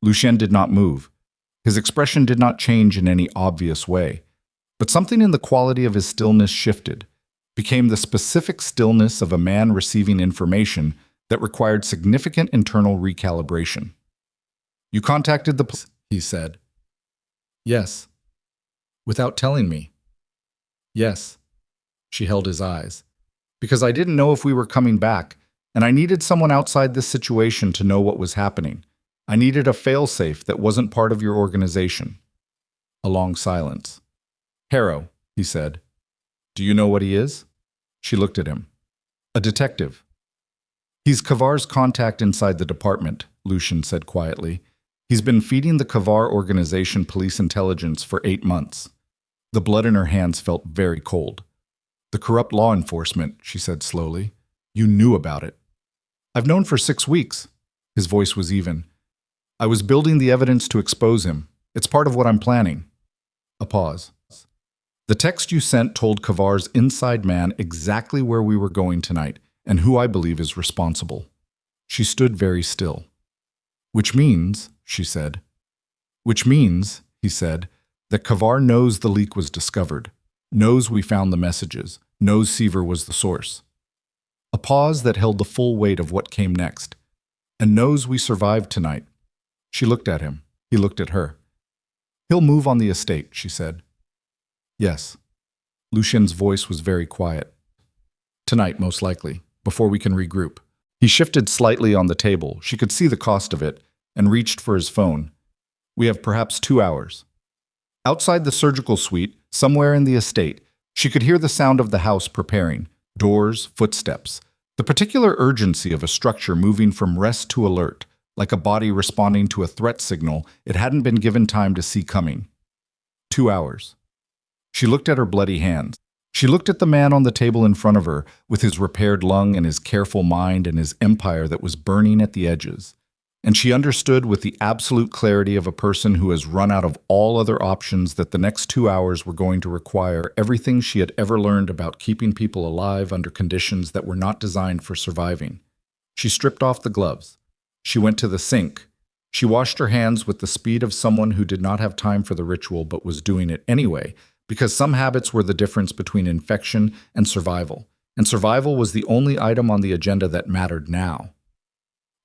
Lucien did not move. His expression did not change in any obvious way, but something in the quality of his stillness shifted, became the specific stillness of a man receiving information that required significant internal recalibration. "You contacted the police," he said. "Yes." "Without telling me?" "Yes." She held his eyes. "Because I didn't know if we were coming back, and I needed someone outside this situation to know what was happening. I needed a failsafe that wasn't part of your organization." A long silence. "Harrow," he said. "Do you know what he is?" She looked at him. "A detective." "He's Kavar's contact inside the department," Lucien said quietly. "He's been feeding the Kavar organization police intelligence for 8 months." The blood in her hands felt very cold. "The corrupt law enforcement," she said slowly. "You knew about it." "I've known for 6 weeks." His voice was even. "I was building the evidence to expose him. It's part of what I'm planning." A pause. "The text you sent told Kavar's inside man exactly where we were going tonight and who I believe is responsible." She stood very still. "Which means," she said. "Which means," he said, "that Kavar knows the leak was discovered, knows we found the messages, knows Seaver was the source." A pause that held the full weight of what came next. "And knows we survived tonight." She looked at him. He looked at her. "He'll move on the estate," she said. "Yes." Lucien's voice was very quiet. "Tonight, most likely, before we can regroup." He shifted slightly on the table. She could see the cost of it, and reached for his phone. "We have perhaps 2 hours." Outside the surgical suite, somewhere in the estate, she could hear the sound of the house preparing, doors, footsteps, the particular urgency of a structure moving from rest to alert, like a body responding to a threat signal it hadn't been given time to see coming. 2 hours. She looked at her bloody hands. She looked at the man on the table in front of her, with his repaired lung and his careful mind and his empire that was burning at the edges. And she understood with the absolute clarity of a person who has run out of all other options that the next 2 hours were going to require everything she had ever learned about keeping people alive under conditions that were not designed for surviving. She stripped off the gloves. She went to the sink. She washed her hands with the speed of someone who did not have time for the ritual but was doing it anyway, because some habits were the difference between infection and survival was the only item on the agenda that mattered now.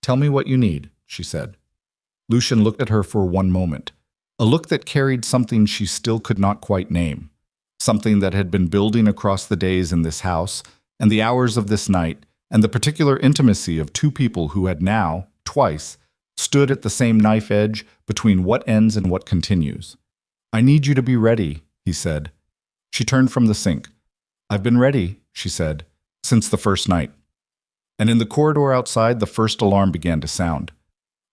"Tell me what you need," she said. Lucien looked at her for one moment, a look that carried something she still could not quite name, something that had been building across the days in this house and the hours of this night and the particular intimacy of two people who had now, twice, stood at the same knife edge between what ends and what continues. "I need you to be ready," he said. She turned from the sink. "I've been ready," she said, "since the first night." And in the corridor outside, the first alarm began to sound.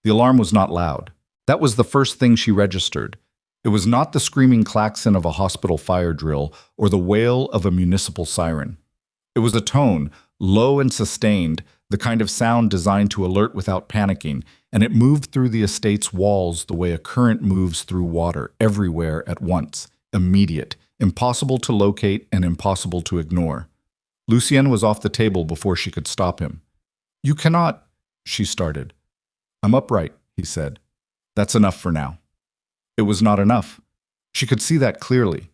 The alarm was not loud. That was the first thing she registered. It was not the screaming klaxon of a hospital fire drill or the wail of a municipal siren. It was a tone, low and sustained, the kind of sound designed to alert without panicking, and it moved through the estate's walls the way a current moves through water, everywhere at once, immediate, impossible to locate and impossible to ignore. Lucien was off the table before she could stop him. "You cannot," she started. "I'm upright," he said. "That's enough for now." It was not enough. She could see that clearly.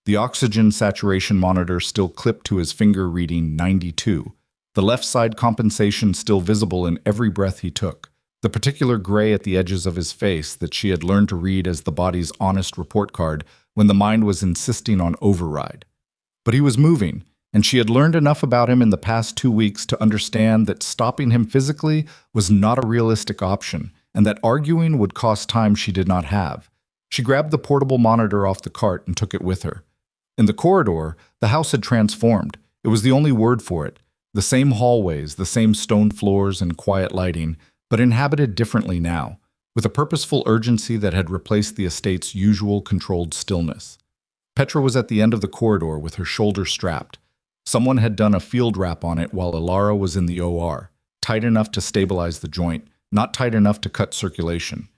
The oxygen saturation monitor still clipped to his finger reading 92. The left side compensation still visible in every breath he took. The particular gray at the edges of his face that she had learned to read as the body's honest report card when the mind was insisting on override. But he was moving, and she had learned enough about him in the past 2 weeks to understand that stopping him physically was not a realistic option, and that arguing would cost time she did not have. She grabbed the portable monitor off the cart and took it with her. In the corridor, the house had transformed. It was the only word for it. The same hallways, the same stone floors and quiet lighting, but inhabited differently now, with a purposeful urgency that had replaced the estate's usual controlled stillness. Petra was at the end of the corridor with her shoulder strapped. Someone had done a field wrap on it while Elara was in the OR, tight enough to stabilize the joint, not tight enough to cut circulation.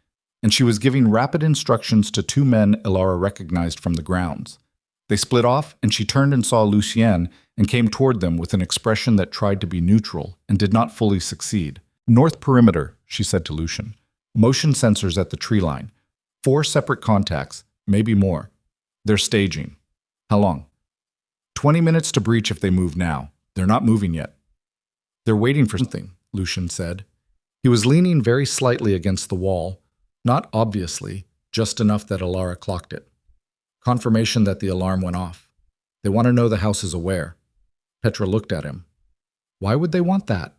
And she was giving rapid instructions to two men Elara recognized from the grounds. They split off, and she turned and saw Lucien and came toward them with an expression that tried to be neutral and did not fully succeed. "North perimeter," she said to Lucien. "Motion sensors at the tree line. 4 separate contacts, maybe more. They're staging." "How long?" 20 minutes to breach if they move now. They're not moving yet." "They're waiting for something," Lucien said. He was leaning very slightly against the wall, not obviously, just enough that Elara clocked it. Confirmation that the alarm went off. "They want to know the house is aware." Petra looked at him. "Why would they want that?"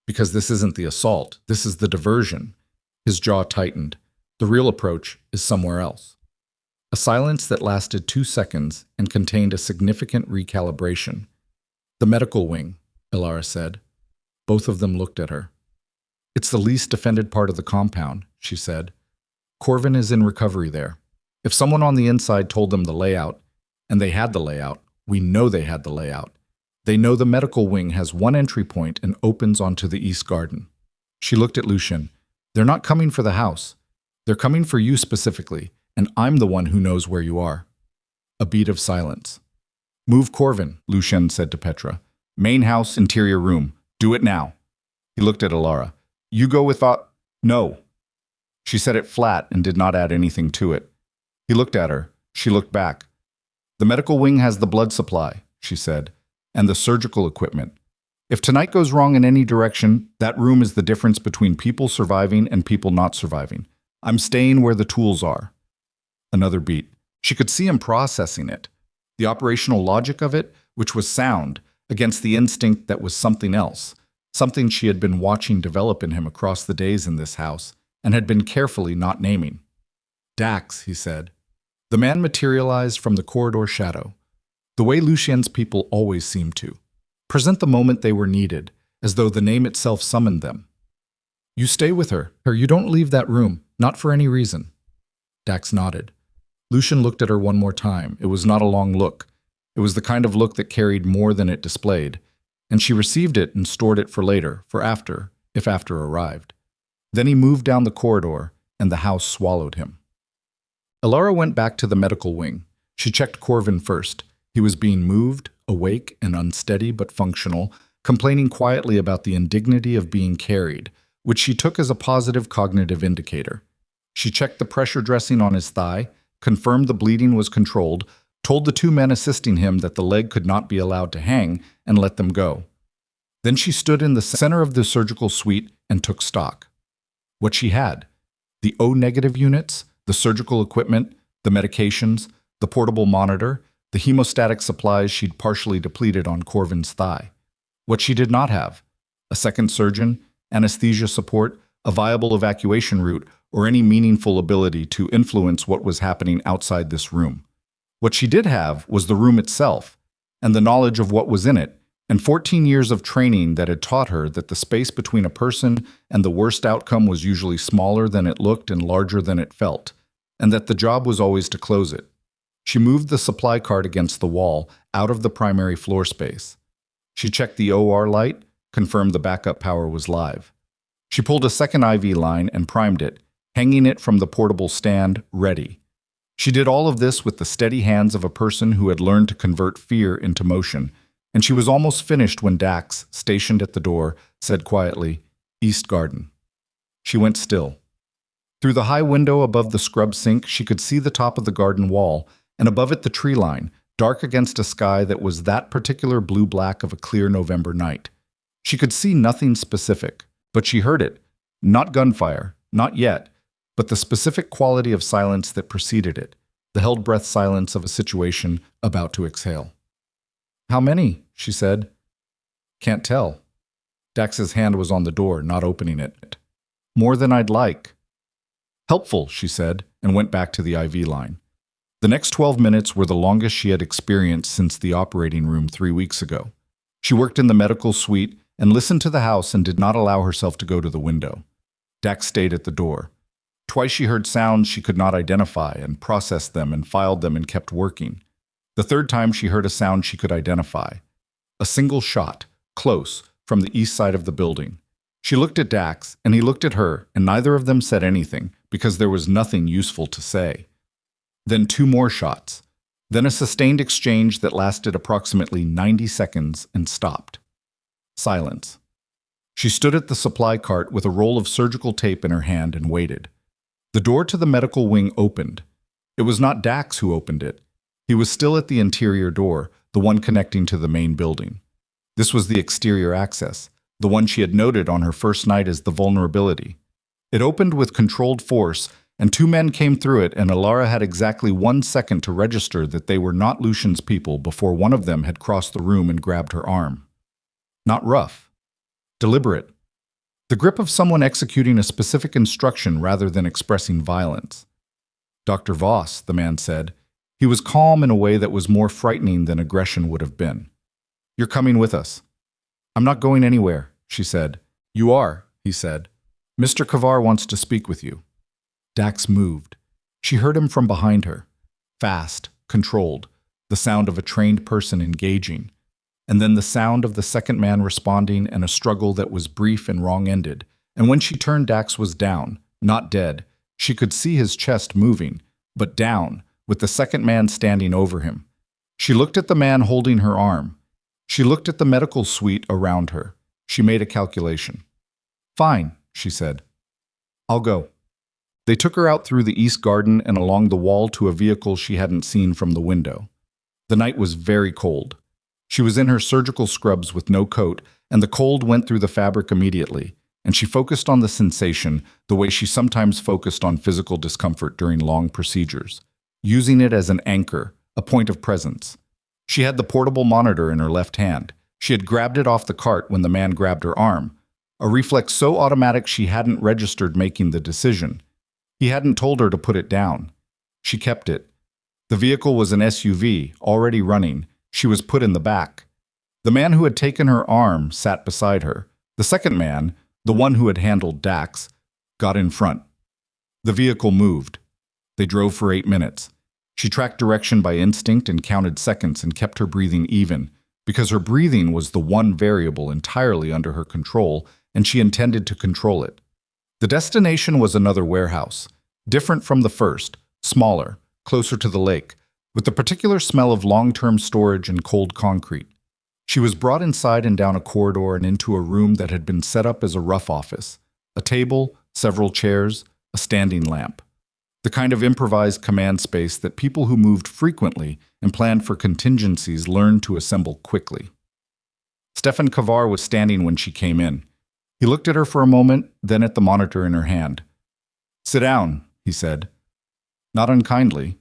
"Because this isn't the assault. This is the diversion." His jaw tightened. The real approach is somewhere else. A silence that lasted 2 seconds and contained a significant recalibration. "The medical wing," Elara said. Both of them looked at her. "It's the least defended part of the compound," she said. "Corvin is in recovery there. If someone on the inside told them the layout, and they had the layout, we know they had the layout. They know the medical wing has one entry point and opens onto the east garden." She looked at Lucien. "They're not coming for the house. They're coming for you specifically, and I'm the one who knows where you are." A beat of silence. "Move Corvin," Lucien said to Petra. "Main house, interior room. Do it now." He looked at Elara. "You go with No." She said it flat and did not add anything to it. He looked at her. She looked back. "The medical wing has the blood supply," she said, "and the surgical equipment. If tonight goes wrong in any direction, that room is the difference between people surviving and people not surviving. I'm staying where the tools are." Another beat. She could see him processing it. The operational logic of it, which was sound, against the instinct that was something else, something she had been watching develop in him across the days in this house, and had been carefully not naming. "Dax," he said. The man materialized from the corridor shadow, the way Lucien's people always seemed to. Present the moment they were needed, as though the name itself summoned them. "You stay with her. You don't leave that room, not for any reason." Dax nodded. Lucien looked at her one more time. It was not a long look. It was the kind of look that carried more than it displayed, and she received it and stored it for later, for after, if after arrived. Then he moved down the corridor, and the house swallowed him. Elara went back to the medical wing. She checked Corvin first. He was being moved, awake and unsteady but functional, complaining quietly about the indignity of being carried, which she took as a positive cognitive indicator. She checked the pressure dressing on his thigh, confirmed the bleeding was controlled, told the two men assisting him that the leg could not be allowed to hang, and let them go. Then she stood in the center of the surgical suite and took stock. What she had: the O-negative units, the surgical equipment, the medications, the portable monitor, the hemostatic supplies she'd partially depleted on Corvin's thigh. What she did not have: a second surgeon, anesthesia support, a viable evacuation route, or any meaningful ability to influence what was happening outside this room. What she did have was the room itself, and the knowledge of what was in it, and 14 years of training that had taught her that the space between a person and the worst outcome was usually smaller than it looked and larger than it felt, and that the job was always to close it. She moved the supply cart against the wall, out of the primary floor space. She checked the OR light, confirmed the backup power was live. She pulled a second IV line and primed it, hanging it from the portable stand, ready. She did all of this with the steady hands of a person who had learned to convert fear into motion, and she was almost finished when Dax, stationed at the door, said quietly, "East Garden." She went still. Through the high window above the scrub sink, she could see the top of the garden wall, and above it the tree line, dark against a sky that was that particular blue-black of a clear November night. She could see nothing specific, but she heard it. Not gunfire, not yet, but the specific quality of silence that preceded it, the held-breath silence of a situation about to exhale. "How many?" she said. "Can't tell." Dax's hand was on the door, not opening it. "More than I'd like." "Helpful," she said, and went back to the IV line. The next 12 minutes were the longest she had experienced since the operating room 3 weeks ago. She worked in the medical suite and listened to the house and did not allow herself to go to the window. Dax stayed at the door. Twice she heard sounds she could not identify and processed them and filed them and kept working. The third time she heard a sound she could identify. A single shot, close, from the east side of the building. She looked at Dax, and he looked at her, and neither of them said anything, because there was nothing useful to say. Then 2 more shots. Then a sustained exchange that lasted approximately 90 seconds and stopped. Silence. She stood at the supply cart with a roll of surgical tape in her hand and waited. The door to the medical wing opened. It was not Dax who opened it. He was still at the interior door, the one connecting to the main building. This was the exterior access, the one she had noted on her first night as the vulnerability. It opened with controlled force, and 2 men came through it, and Elara had exactly 1 second to register that they were not Lucian's people before one of them had crossed the room and grabbed her arm. Not rough. Deliberate. The grip of someone executing a specific instruction rather than expressing violence. "Dr. Voss," the man said. He was calm in a way that was more frightening than aggression would have been. "You're coming with us." "I'm not going anywhere," she said. "You are," he said. "Mr. Kavar wants to speak with you." Dax moved. She heard him from behind her. Fast, controlled, the sound of a trained person engaging. And then the sound of the second man responding and a struggle that was brief and wrong-ended. And when she turned, Dax was down, not dead. She could see his chest moving, but down, with the second man standing over him. She looked at the man holding her arm. She looked at the medical suite around her. She made a calculation. "Fine," she said. "I'll go." They took her out through the east garden and along the wall to a vehicle she hadn't seen from the window. The night was very cold. She was in her surgical scrubs with no coat, and the cold went through the fabric immediately, and she focused on the sensation the way she sometimes focused on physical discomfort during long procedures, using it as an anchor, a point of presence. She had the portable monitor in her left hand. She had grabbed it off the cart when the man grabbed her arm, a reflex so automatic she hadn't registered making the decision. He hadn't told her to put it down. She kept it. The vehicle was an SUV, already running. She was put in the back. The man who had taken her arm sat beside her. The second man, the one who had handled Dax, got in front. The vehicle moved. They drove for 8 minutes. She tracked direction by instinct and counted seconds and kept her breathing even, because her breathing was the one variable entirely under her control, and she intended to control it. The destination was another warehouse, different from the first, smaller, closer to the lake, with the particular smell of long-term storage and cold concrete. She was brought inside and down a corridor and into a room that had been set up as a rough office. A table, several chairs, a standing lamp. The kind of improvised command space that people who moved frequently and planned for contingencies learned to assemble quickly. Stefan Kavar was standing when she came in. He looked at her for a moment, then at the monitor in her hand. "Sit down," he said. Not unkindly.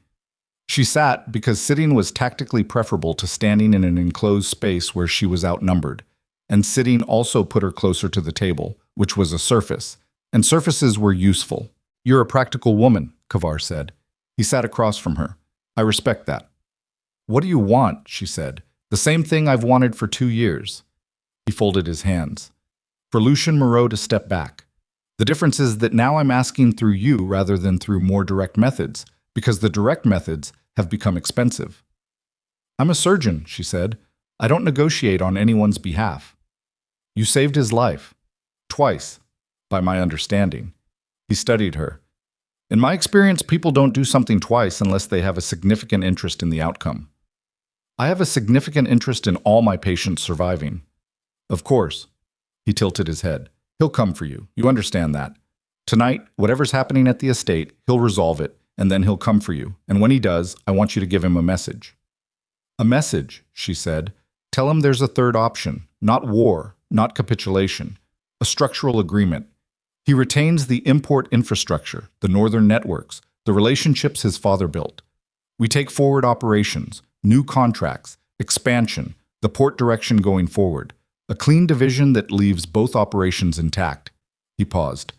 She sat because sitting was tactically preferable to standing in an enclosed space where she was outnumbered, and sitting also put her closer to the table, which was a surface, and surfaces were useful. "You're a practical woman," Kavar said. He sat across from her. "I respect that." "What do you want?" she said. "The same thing I've wanted for 2 years." He folded his hands. "For Lucien Moreau to step back. The difference is that now I'm asking through you rather than through more direct methods, because the direct methods have become expensive." "I'm a surgeon," she said. "I don't negotiate on anyone's behalf." "You saved his life. Twice, by my understanding." He studied her. "In my experience, people don't do something twice unless they have a significant interest in the outcome. I have a significant interest in all my patients surviving." "Of course." He tilted his head. "He'll come for you. You understand that. Tonight, whatever's happening at the estate, he'll resolve it, and then he'll come for you. And when he does, I want you to give him a message." "A message," she said. "Tell him there's a third option. Not war, not capitulation. A structural agreement. He retains the import infrastructure, the northern networks, the relationships his father built. We take forward operations, new contracts, expansion, the port direction going forward. A clean division that leaves both operations intact." He paused.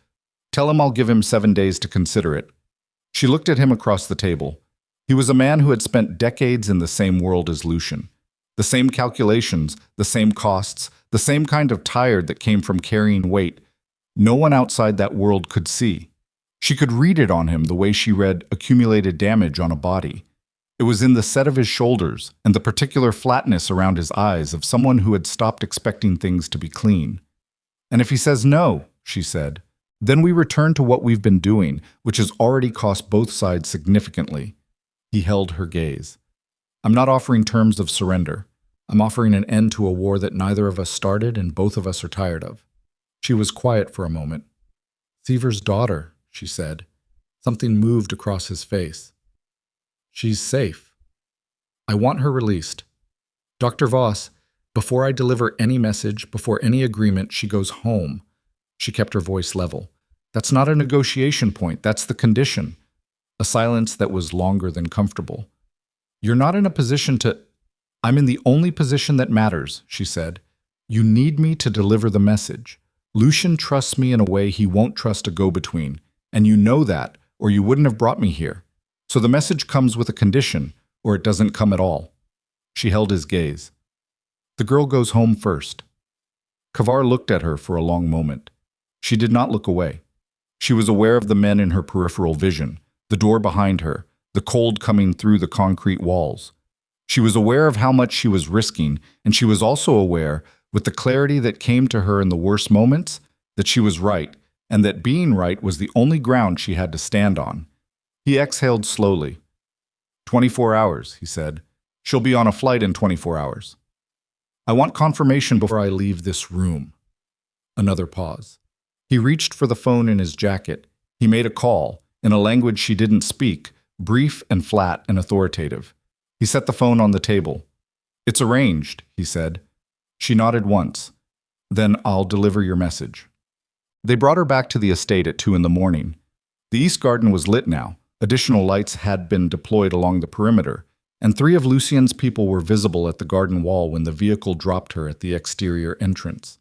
"Tell him I'll give him 7 days to consider it." She looked at him across the table. He was a man who had spent decades in the same world as Lucian. The same calculations, the same costs, the same kind of tired that came from carrying weight. No one outside that world could see. She could read it on him the way she read accumulated damage on a body. It was in the set of his shoulders and the particular flatness around his eyes of someone who had stopped expecting things to be clean. And if he says no, she said, then we return to what we've been doing, which has already cost both sides significantly. He held her gaze. I'm not offering terms of surrender. I'm offering an end to a war that neither of us started and both of us are tired of. She was quiet for a moment. Seaver's daughter, she said. Something moved across his face. She's safe. I want her released. Dr. Voss, before I deliver any message, before any agreement, she goes home. She kept her voice level. That's not a negotiation point, that's the condition. A silence that was longer than comfortable. You're not in a position to... I'm in the only position that matters, she said. You need me to deliver the message. Lucian trusts me in a way he won't trust a go-between, and you know that, or you wouldn't have brought me here. So the message comes with a condition, or it doesn't come at all. She held his gaze. The girl goes home first. Kavar looked at her for a long moment. She did not look away. She was aware of the men in her peripheral vision, the door behind her, the cold coming through the concrete walls. She was aware of how much she was risking, and she was also aware, with the clarity that came to her in the worst moments, that she was right, and that being right was the only ground she had to stand on. He exhaled slowly. 24 hours, he said. She'll be on a flight in 24 hours. I want confirmation before I leave this room. Another pause. He reached for the phone in his jacket. He made a call, in a language she didn't speak, brief and flat and authoritative. He set the phone on the table. It's arranged, he said. She nodded once. Then I'll deliver your message. They brought her back to the estate at 2 in the morning. The east garden was lit now. Additional lights had been deployed along the perimeter, and 3 of Lucien's people were visible at the garden wall when the vehicle dropped her at the exterior entrance.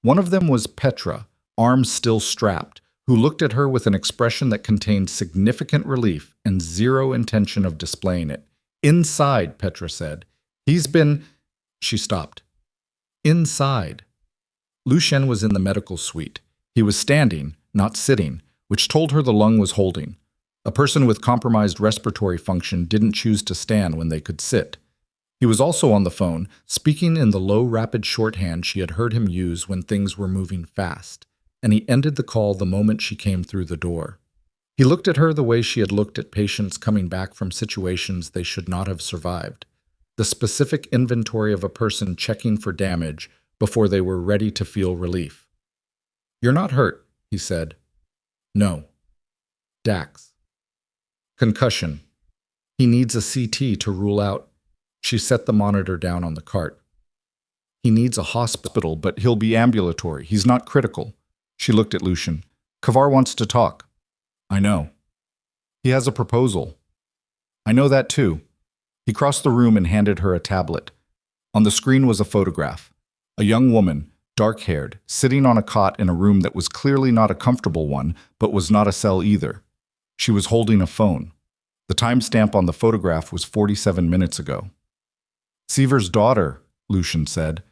One of them was Petra, arms still strapped, who looked at her with an expression that contained significant relief and zero intention of displaying it. Inside, Petra said. He's been... She stopped. Inside. Lucien was in the medical suite. He was standing, not sitting, which told her the lung was holding. A person with compromised respiratory function didn't choose to stand when they could sit. He was also on the phone, speaking in the low, rapid shorthand she had heard him use when things were moving fast, and he ended the call the moment she came through the door. He looked at her the way she had looked at patients coming back from situations they should not have survived, the specific inventory of a person checking for damage before they were ready to feel relief. You're not hurt, he said. No. Dax. Concussion. He needs a CT to rule out. She set the monitor down on the cart. He needs a hospital, but he'll be ambulatory. He's not critical. She looked at Lucien. Kavar wants to talk. I know. He has a proposal. I know that too. He crossed the room and handed her a tablet. On the screen was a photograph. A young woman, dark-haired, sitting on a cot in a room that was clearly not a comfortable one, but was not a cell either. She was holding a phone. The timestamp on the photograph was 47 minutes ago. Seaver's daughter, Lucien said.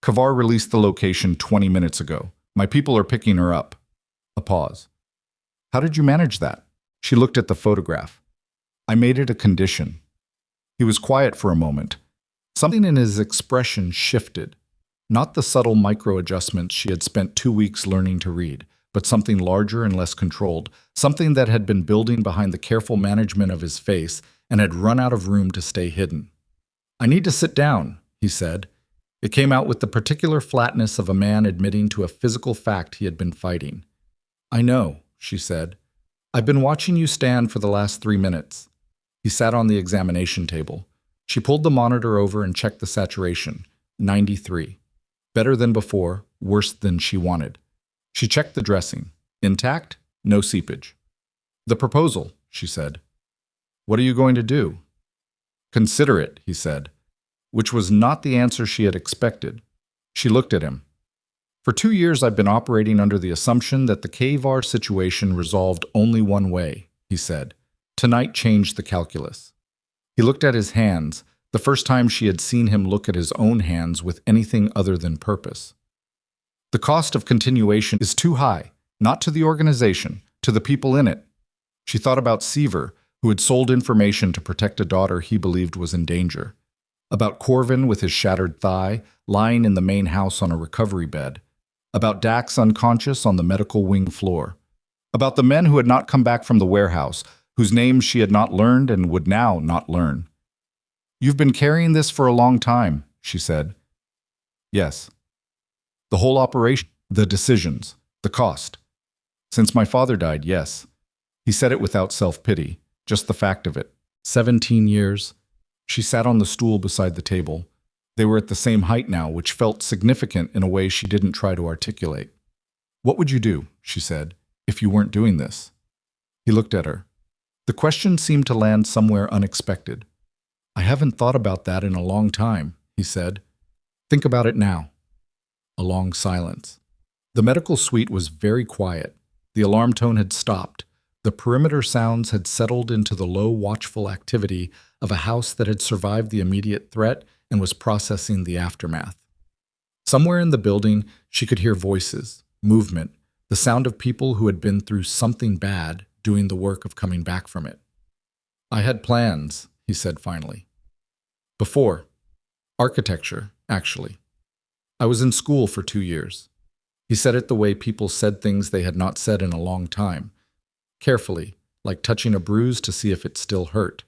Kavar released the location 20 minutes ago. My people are picking her up. A pause. How did you manage that? She looked at the photograph. I made it a condition. He was quiet for a moment. Something in his expression shifted. Not the subtle micro-adjustments she had spent 2 weeks learning to read, but something larger and less controlled, something that had been building behind the careful management of his face and had run out of room to stay hidden. I need to sit down, he said. It came out with the particular flatness of a man admitting to a physical fact he had been fighting. I know, she said. I've been watching you stand for the last 3 minutes. He sat on the examination table. She pulled the monitor over and checked the saturation. 93. Better than before, worse than she wanted. She checked the dressing. Intact, no seepage. The proposal, she said. What are you going to do? Consider it, he said, which was not the answer she had expected. She looked at him. For 2 years I've been operating under the assumption that the Kavar situation resolved only one way, he said. Tonight changed the calculus. He looked at his hands, the first time she had seen him look at his own hands with anything other than purpose. The cost of continuation is too high, not to the organization, to the people in it. She thought about Seaver, who had sold information to protect a daughter he believed was in danger. About Corvin with his shattered thigh, lying in the main house on a recovery bed. About Dax unconscious on the medical wing floor. About the men who had not come back from the warehouse, whose names she had not learned and would now not learn. "You've been carrying this for a long time," she said. "Yes." "The whole operation, the decisions, the cost." "Since my father died, yes." He said it without self-pity, just the fact of it. 17 years. She sat on the stool beside the table. They were at the same height now, which felt significant in a way she didn't try to articulate. "What would you do," she said, "if you weren't doing this?" He looked at her. The question seemed to land somewhere unexpected. "I haven't thought about that in a long time," he said. "Think about it now." A long silence. The medical suite was very quiet. The alarm tone had stopped. The perimeter sounds had settled into the low, watchful activity of a house that had survived the immediate threat and was processing the aftermath. Somewhere in the building, she could hear voices, movement, the sound of people who had been through something bad doing the work of coming back from it. "I had plans," he said finally. "Before. Architecture, actually. I was in school for 2 years." He said it the way people said things they had not said in a long time. Carefully, like touching a bruise to see if it still hurt.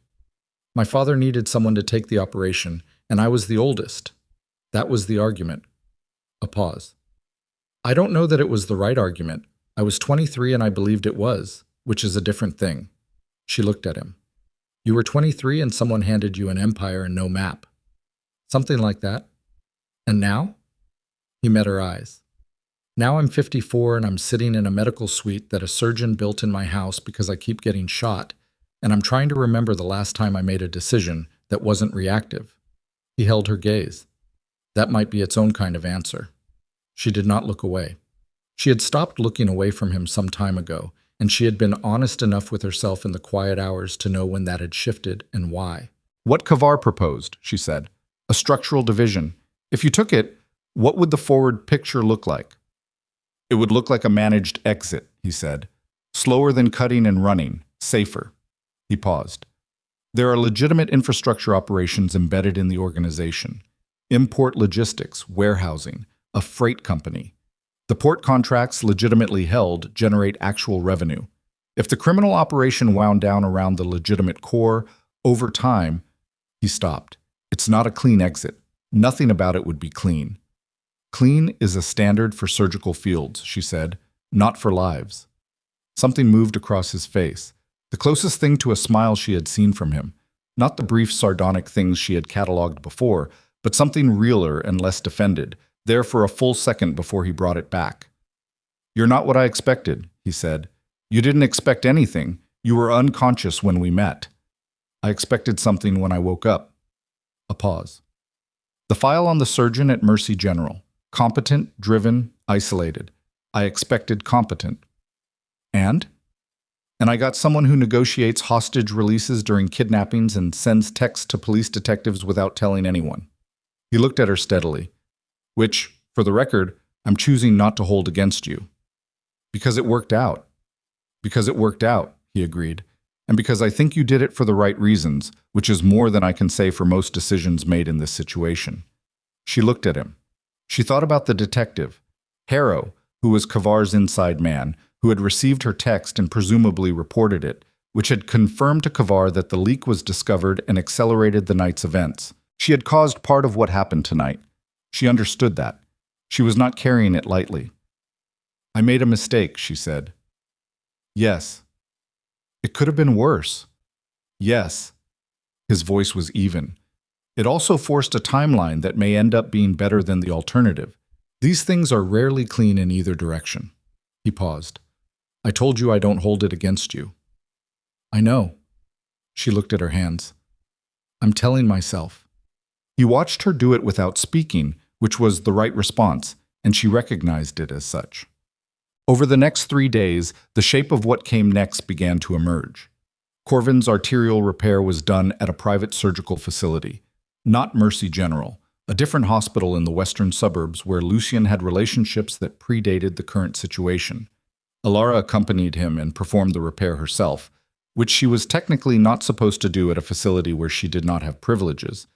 "My father needed someone to take the operation, and I was the oldest. That was the argument." A pause. "I don't know that it was the right argument. I was 23 and I believed it was, which is a different thing." She looked at him. "You were 23 and someone handed you an empire and no map." "Something like that." "And now?" He met her eyes. "Now I'm 54 and I'm sitting in a medical suite that a surgeon built in my house because I keep getting shot, and I'm trying to remember the last time I made a decision that wasn't reactive." He held her gaze. That might be its own kind of answer. She did not look away. She had stopped looking away from him some time ago, and she had been honest enough with herself in the quiet hours to know when that had shifted and why. "What Kavar proposed," she said. "A structural division. If you took it, what would the forward picture look like?" "It would look like a managed exit," he said. "Slower than cutting and running, safer." He paused. "There are legitimate infrastructure operations embedded in the organization. Import logistics, warehousing, a freight company. The port contracts legitimately held generate actual revenue. If the criminal operation wound down around the legitimate core, over time..." He stopped. "It's not a clean exit. Nothing about it would be clean." "Clean is a standard for surgical fields," she said, "not for lives." Something moved across his face, the closest thing to a smile she had seen from him, not the brief sardonic things she had catalogued before, but something realer and less defended, there for a full second before he brought it back. "You're not what I expected," he said. "You didn't expect anything. You were unconscious when we met." "I expected something when I woke up." A pause. "The file on the surgeon at Mercy General. Competent, driven, isolated. I expected competent." "And?" "And I got someone who negotiates hostage releases during kidnappings and sends texts to police detectives without telling anyone." He looked at her steadily. "Which, for the record, I'm choosing not to hold against you." "Because it worked out." "Because it worked out," he agreed. "And because I think you did it for the right reasons, which is more than I can say for most decisions made in this situation." She looked at him. She thought about the detective, Harrow, who was Kavar's inside man, who had received her text and presumably reported it, which had confirmed to Kavar that the leak was discovered and accelerated the night's events. She had caused part of what happened tonight. She understood that. She was not carrying it lightly. "I made a mistake," she said. "Yes." "It could have been worse." "Yes." His voice was even. "It also forced a timeline that may end up being better than the alternative. These things are rarely clean in either direction." He paused. "I told you I don't hold it against you." "I know." She looked at her hands. "I'm telling myself." He watched her do it without speaking, which was the right response, and she recognized it as such. Over the next 3 days, the shape of what came next began to emerge. Corvin's arterial repair was done at a private surgical facility, not Mercy General, a different hospital in the western suburbs where Lucien had relationships that predated the current situation. Elara accompanied him and performed the repair herself, which she was technically not supposed to do at a facility where she did not have privileges,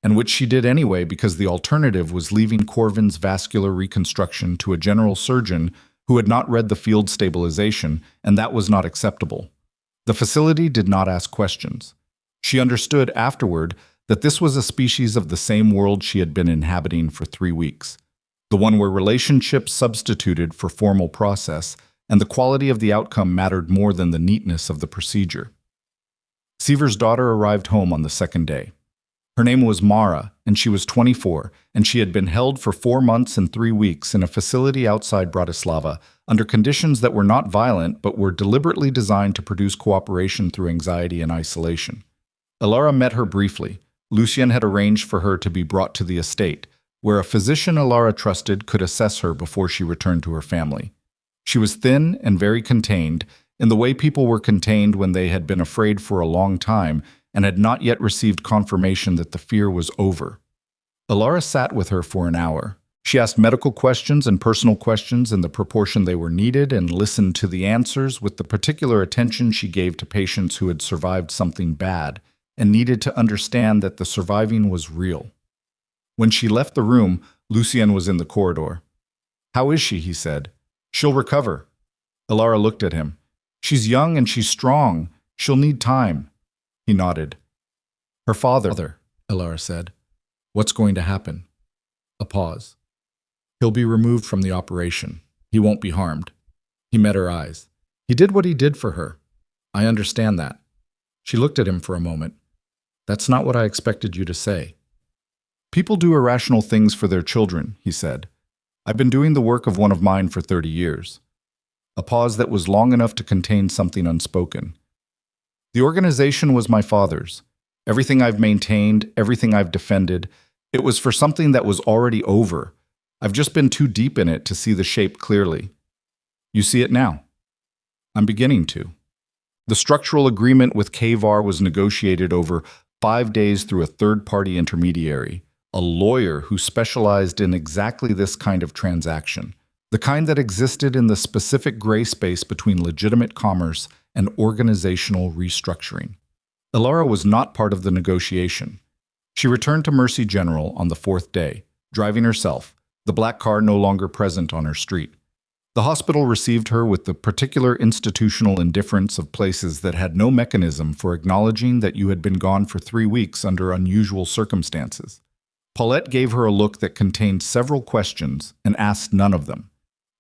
and which she did anyway because the alternative was leaving Corvin's vascular reconstruction to a general surgeon who had not read the field stabilization, and that was not acceptable. The facility did not ask questions. She understood afterward that this was a species of the same world she had been inhabiting for 3 weeks, the one where relationships substituted for formal process, and the quality of the outcome mattered more than the neatness of the procedure. Seaver's daughter arrived home on the second day. Her name was Mara, and she was 24, and she had been held for 4 months and 3 weeks in a facility outside Bratislava, under conditions that were not violent but were deliberately designed to produce cooperation through anxiety and isolation. Elara met her briefly. Lucien had arranged for her to be brought to the estate, where a physician Elara trusted could assess her before she returned to her family. She was thin and very contained, in the way people were contained when they had been afraid for a long time and had not yet received confirmation that the fear was over. Elara sat with her for an hour. She asked medical questions and personal questions in the proportion they were needed and listened to the answers with the particular attention she gave to patients who had survived something bad and needed to understand that the surviving was real. When she left the room, Lucien was in the corridor. "How is she?" he said. "She'll recover." Elara looked at him. "She's young and she's strong. She'll need time." He nodded. "Her father," Elara said. "What's going to happen?" A pause. "He'll be removed from the operation. He won't be harmed." He met her eyes. "He did what he did for her. I understand that." She looked at him for a moment. "That's not what I expected you to say." "People do irrational things for their children," he said. "I've been doing the work of one of mine for 30 years. A pause that was long enough to contain something unspoken. "The organization was my father's. Everything I've maintained, everything I've defended, it was for something that was already over. I've just been too deep in it to see the shape clearly. You see it now." "I'm beginning to." The structural agreement with KVAR was negotiated over 5 days through a third-party intermediary, a lawyer who specialized in exactly this kind of transaction, the kind that existed in the specific gray space between legitimate commerce and organizational restructuring. Elara was not part of the negotiation. She returned to Mercy General on the 4th day, driving herself, the black car no longer present on her street. The hospital received her with the particular institutional indifference of places that had no mechanism for acknowledging that you had been gone for 3 weeks under unusual circumstances. Paulette gave her a look that contained several questions and asked none of them.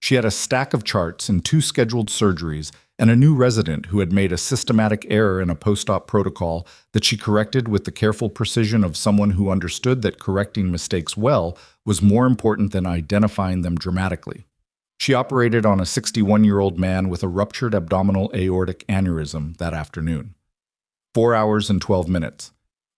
She had a stack of charts and 2 scheduled surgeries and a new resident who had made a systematic error in a post-op protocol that she corrected with the careful precision of someone who understood that correcting mistakes well was more important than identifying them dramatically. She operated on a 61-year-old man with a ruptured abdominal aortic aneurysm that afternoon. 4 hours and 12 minutes.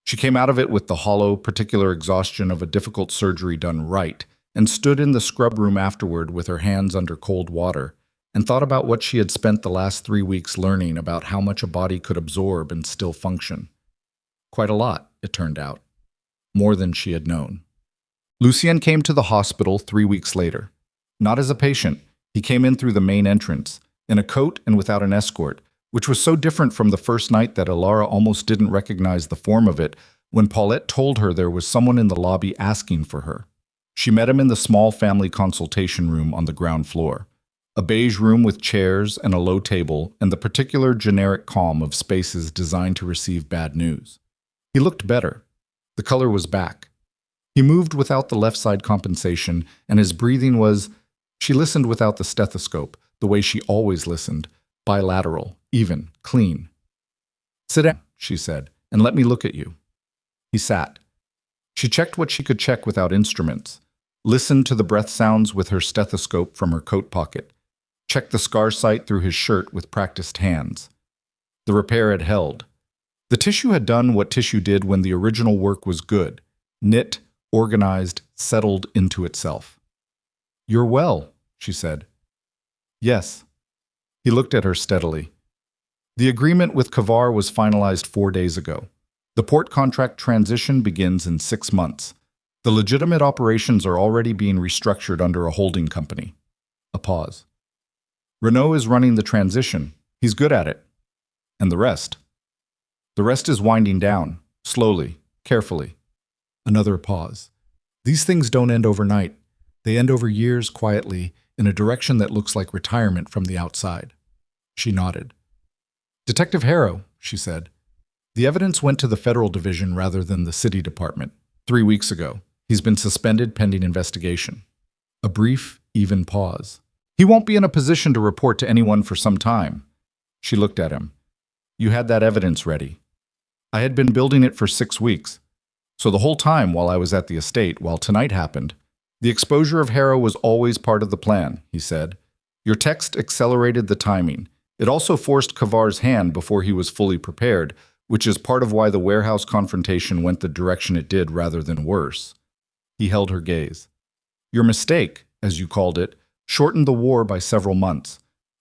She came out of it with the hollow, particular exhaustion of a difficult surgery done right, and stood in the scrub room afterward with her hands under cold water, and thought about what she had spent the last 3 weeks learning about how much a body could absorb and still function. Quite a lot, it turned out. More than she had known. Lucien came to the hospital 3 weeks later. Not as a patient, he came in through the main entrance, in a coat and without an escort, which was so different from the first night that Elara almost didn't recognize the form of it when Paulette told her there was someone in the lobby asking for her. She met him in the small family consultation room on the ground floor, a beige room with chairs and a low table and the particular generic calm of spaces designed to receive bad news. He looked better. The color was back. He moved without the left side compensation, and his breathing was... She listened without the stethoscope, the way she always listened, bilateral, even, clean. "Sit down," she said, "and let me look at you." He sat. She checked what she could check without instruments, listened to the breath sounds with her stethoscope from her coat pocket, checked the scar site through his shirt with practiced hands. The repair had held. The tissue had done what tissue did when the original work was good, knit, organized, settled into itself. "You're well," she said. "Yes." He looked at her steadily. The agreement with Kavar was finalized 4 days ago. The port contract transition begins in 6 months. The legitimate operations are already being restructured under a holding company. A pause. Renault is running the transition. He's good at it. And the rest? The rest is winding down, slowly, carefully. Another pause. These things don't end overnight. They end over years quietly, in a direction that looks like retirement from the outside. She nodded. Detective Harrow, she said. The evidence went to the federal division rather than the city department. 3 weeks ago. He's been suspended pending investigation. A brief, even pause. He won't be in a position to report to anyone for some time. She looked at him. You had that evidence ready. I had been building it for 6 weeks. So the whole time while I was at the estate, while tonight happened, the exposure of Harrow was always part of the plan, he said. Your text accelerated the timing. It also forced Kavar's hand before he was fully prepared, which is part of why the warehouse confrontation went the direction it did rather than worse. He held her gaze. Your mistake, as you called it, shortened the war by several months.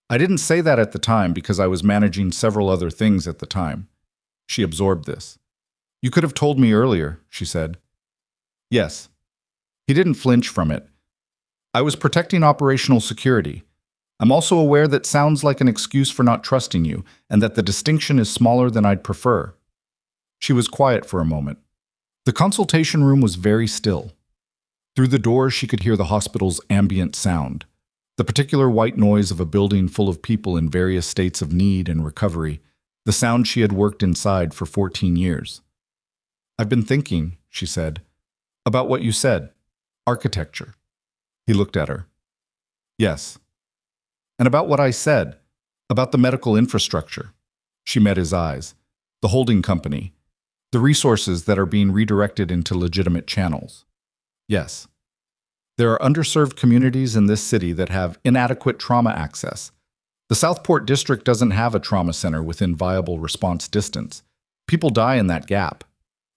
I didn't say that at the time because I was managing several other things at the time. She absorbed this. You could have told me earlier, she said. Yes. He didn't flinch from it. I was protecting operational security. I'm also aware that sounds like an excuse for not trusting you, and that the distinction is smaller than I'd prefer. She was quiet for a moment. The consultation room was very still. Through the door, she could hear the hospital's ambient sound, the particular white noise of a building full of people in various states of need and recovery, the sound she had worked inside for 14 years. I've been thinking, she said, about what you said. Architecture. He looked at her. Yes. And about what I said, about the medical infrastructure. She met his eyes. The holding company. The resources that are being redirected into legitimate channels. Yes. There are underserved communities in this city that have inadequate trauma access. The Southport District doesn't have a trauma center within viable response distance. People die in that gap.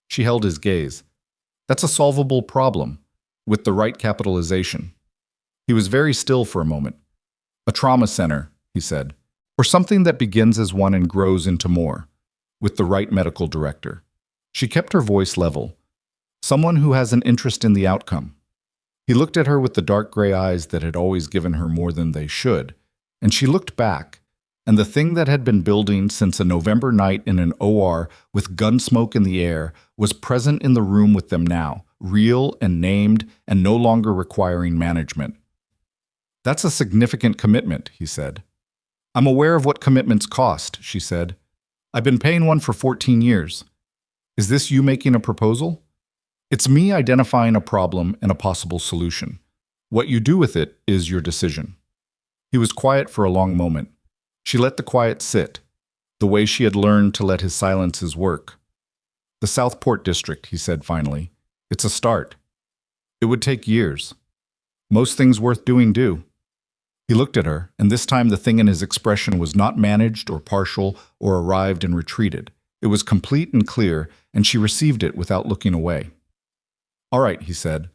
She held his gaze. That's a solvable problem, with the right capitalization. He was very still for a moment. A trauma center, he said, or something that begins as one and grows into more, with the right medical director. She kept her voice level. Someone who has an interest in the outcome. He looked at her with the dark gray eyes that had always given her more than they should, and she looked back, and the thing that had been building since a November night in an OR with gun smoke in the air was present in the room with them now, real and named and no longer requiring management. That's a significant commitment, he said. I'm aware of what commitments cost, she said. I've been paying one for 14 years. Is this you making a proposal? It's me identifying a problem and a possible solution. What you do with it is your decision. He was quiet for a long moment. She let the quiet sit, the way she had learned to let his silences work. The Southport District, he said finally. It's a start. It would take years. Most things worth doing do. He looked at her, and this time the thing in his expression was not managed or partial or arrived and retreated. It was complete and clear, and she received it without looking away. All right, he said.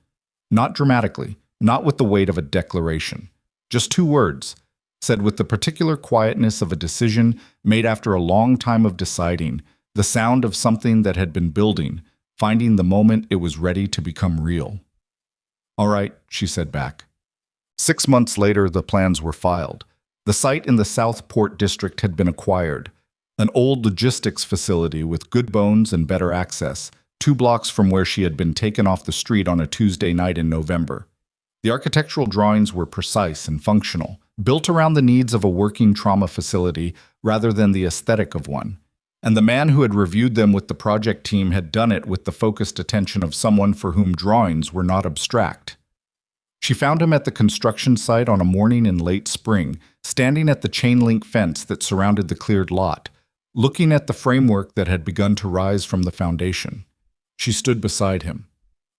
Not dramatically, not with the weight of a declaration. Just 2 words, said with the particular quietness of a decision made after a long time of deciding, the sound of something that had been building, finding the moment it was ready to become real. All right, she said back. 6 months later, the plans were filed. The site in the Southport District had been acquired, an old logistics facility with good bones and better access, 2 blocks from where she had been taken off the street on a Tuesday night in November. The architectural drawings were precise and functional, built around the needs of a working trauma facility rather than the aesthetic of one. And the man who had reviewed them with the project team had done it with the focused attention of someone for whom drawings were not abstract. She found him at the construction site on a morning in late spring, standing at the chain-link fence that surrounded the cleared lot, looking at the framework that had begun to rise from the foundation. She stood beside him.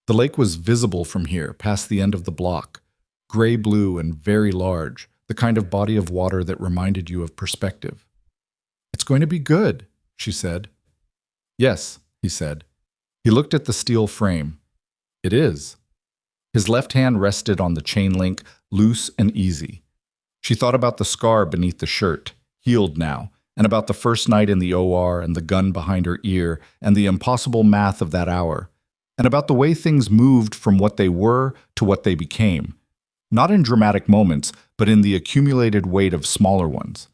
The lake was visible from here, past the end of the block, gray-blue and very large, the kind of body of water that reminded you of perspective. It's going to be good, she said. Yes, he said. He looked at the steel frame. It is. His left hand rested on the chain link, loose and easy. She thought about the scar beneath the shirt, healed now, and about the first night in the OR and the gun behind her ear and the impossible math of that hour, and about the way things moved from what they were to what they became. Not in dramatic moments, but in the accumulated weight of smaller ones.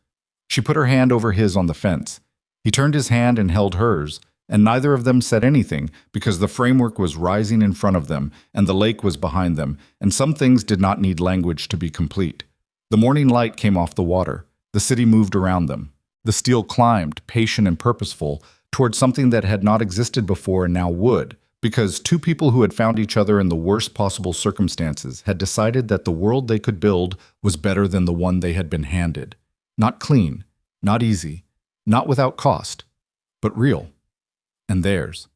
She put her hand over his on the fence. He turned his hand and held hers, and neither of them said anything because the framework was rising in front of them and the lake was behind them, and some things did not need language to be complete. The morning light came off the water. The city moved around them. The steel climbed, patient and purposeful, toward something that had not existed before and now would, because two people who had found each other in the worst possible circumstances had decided that the world they could build was better than the one they had been handed. Not clean, not easy, not without cost, but real. And theirs.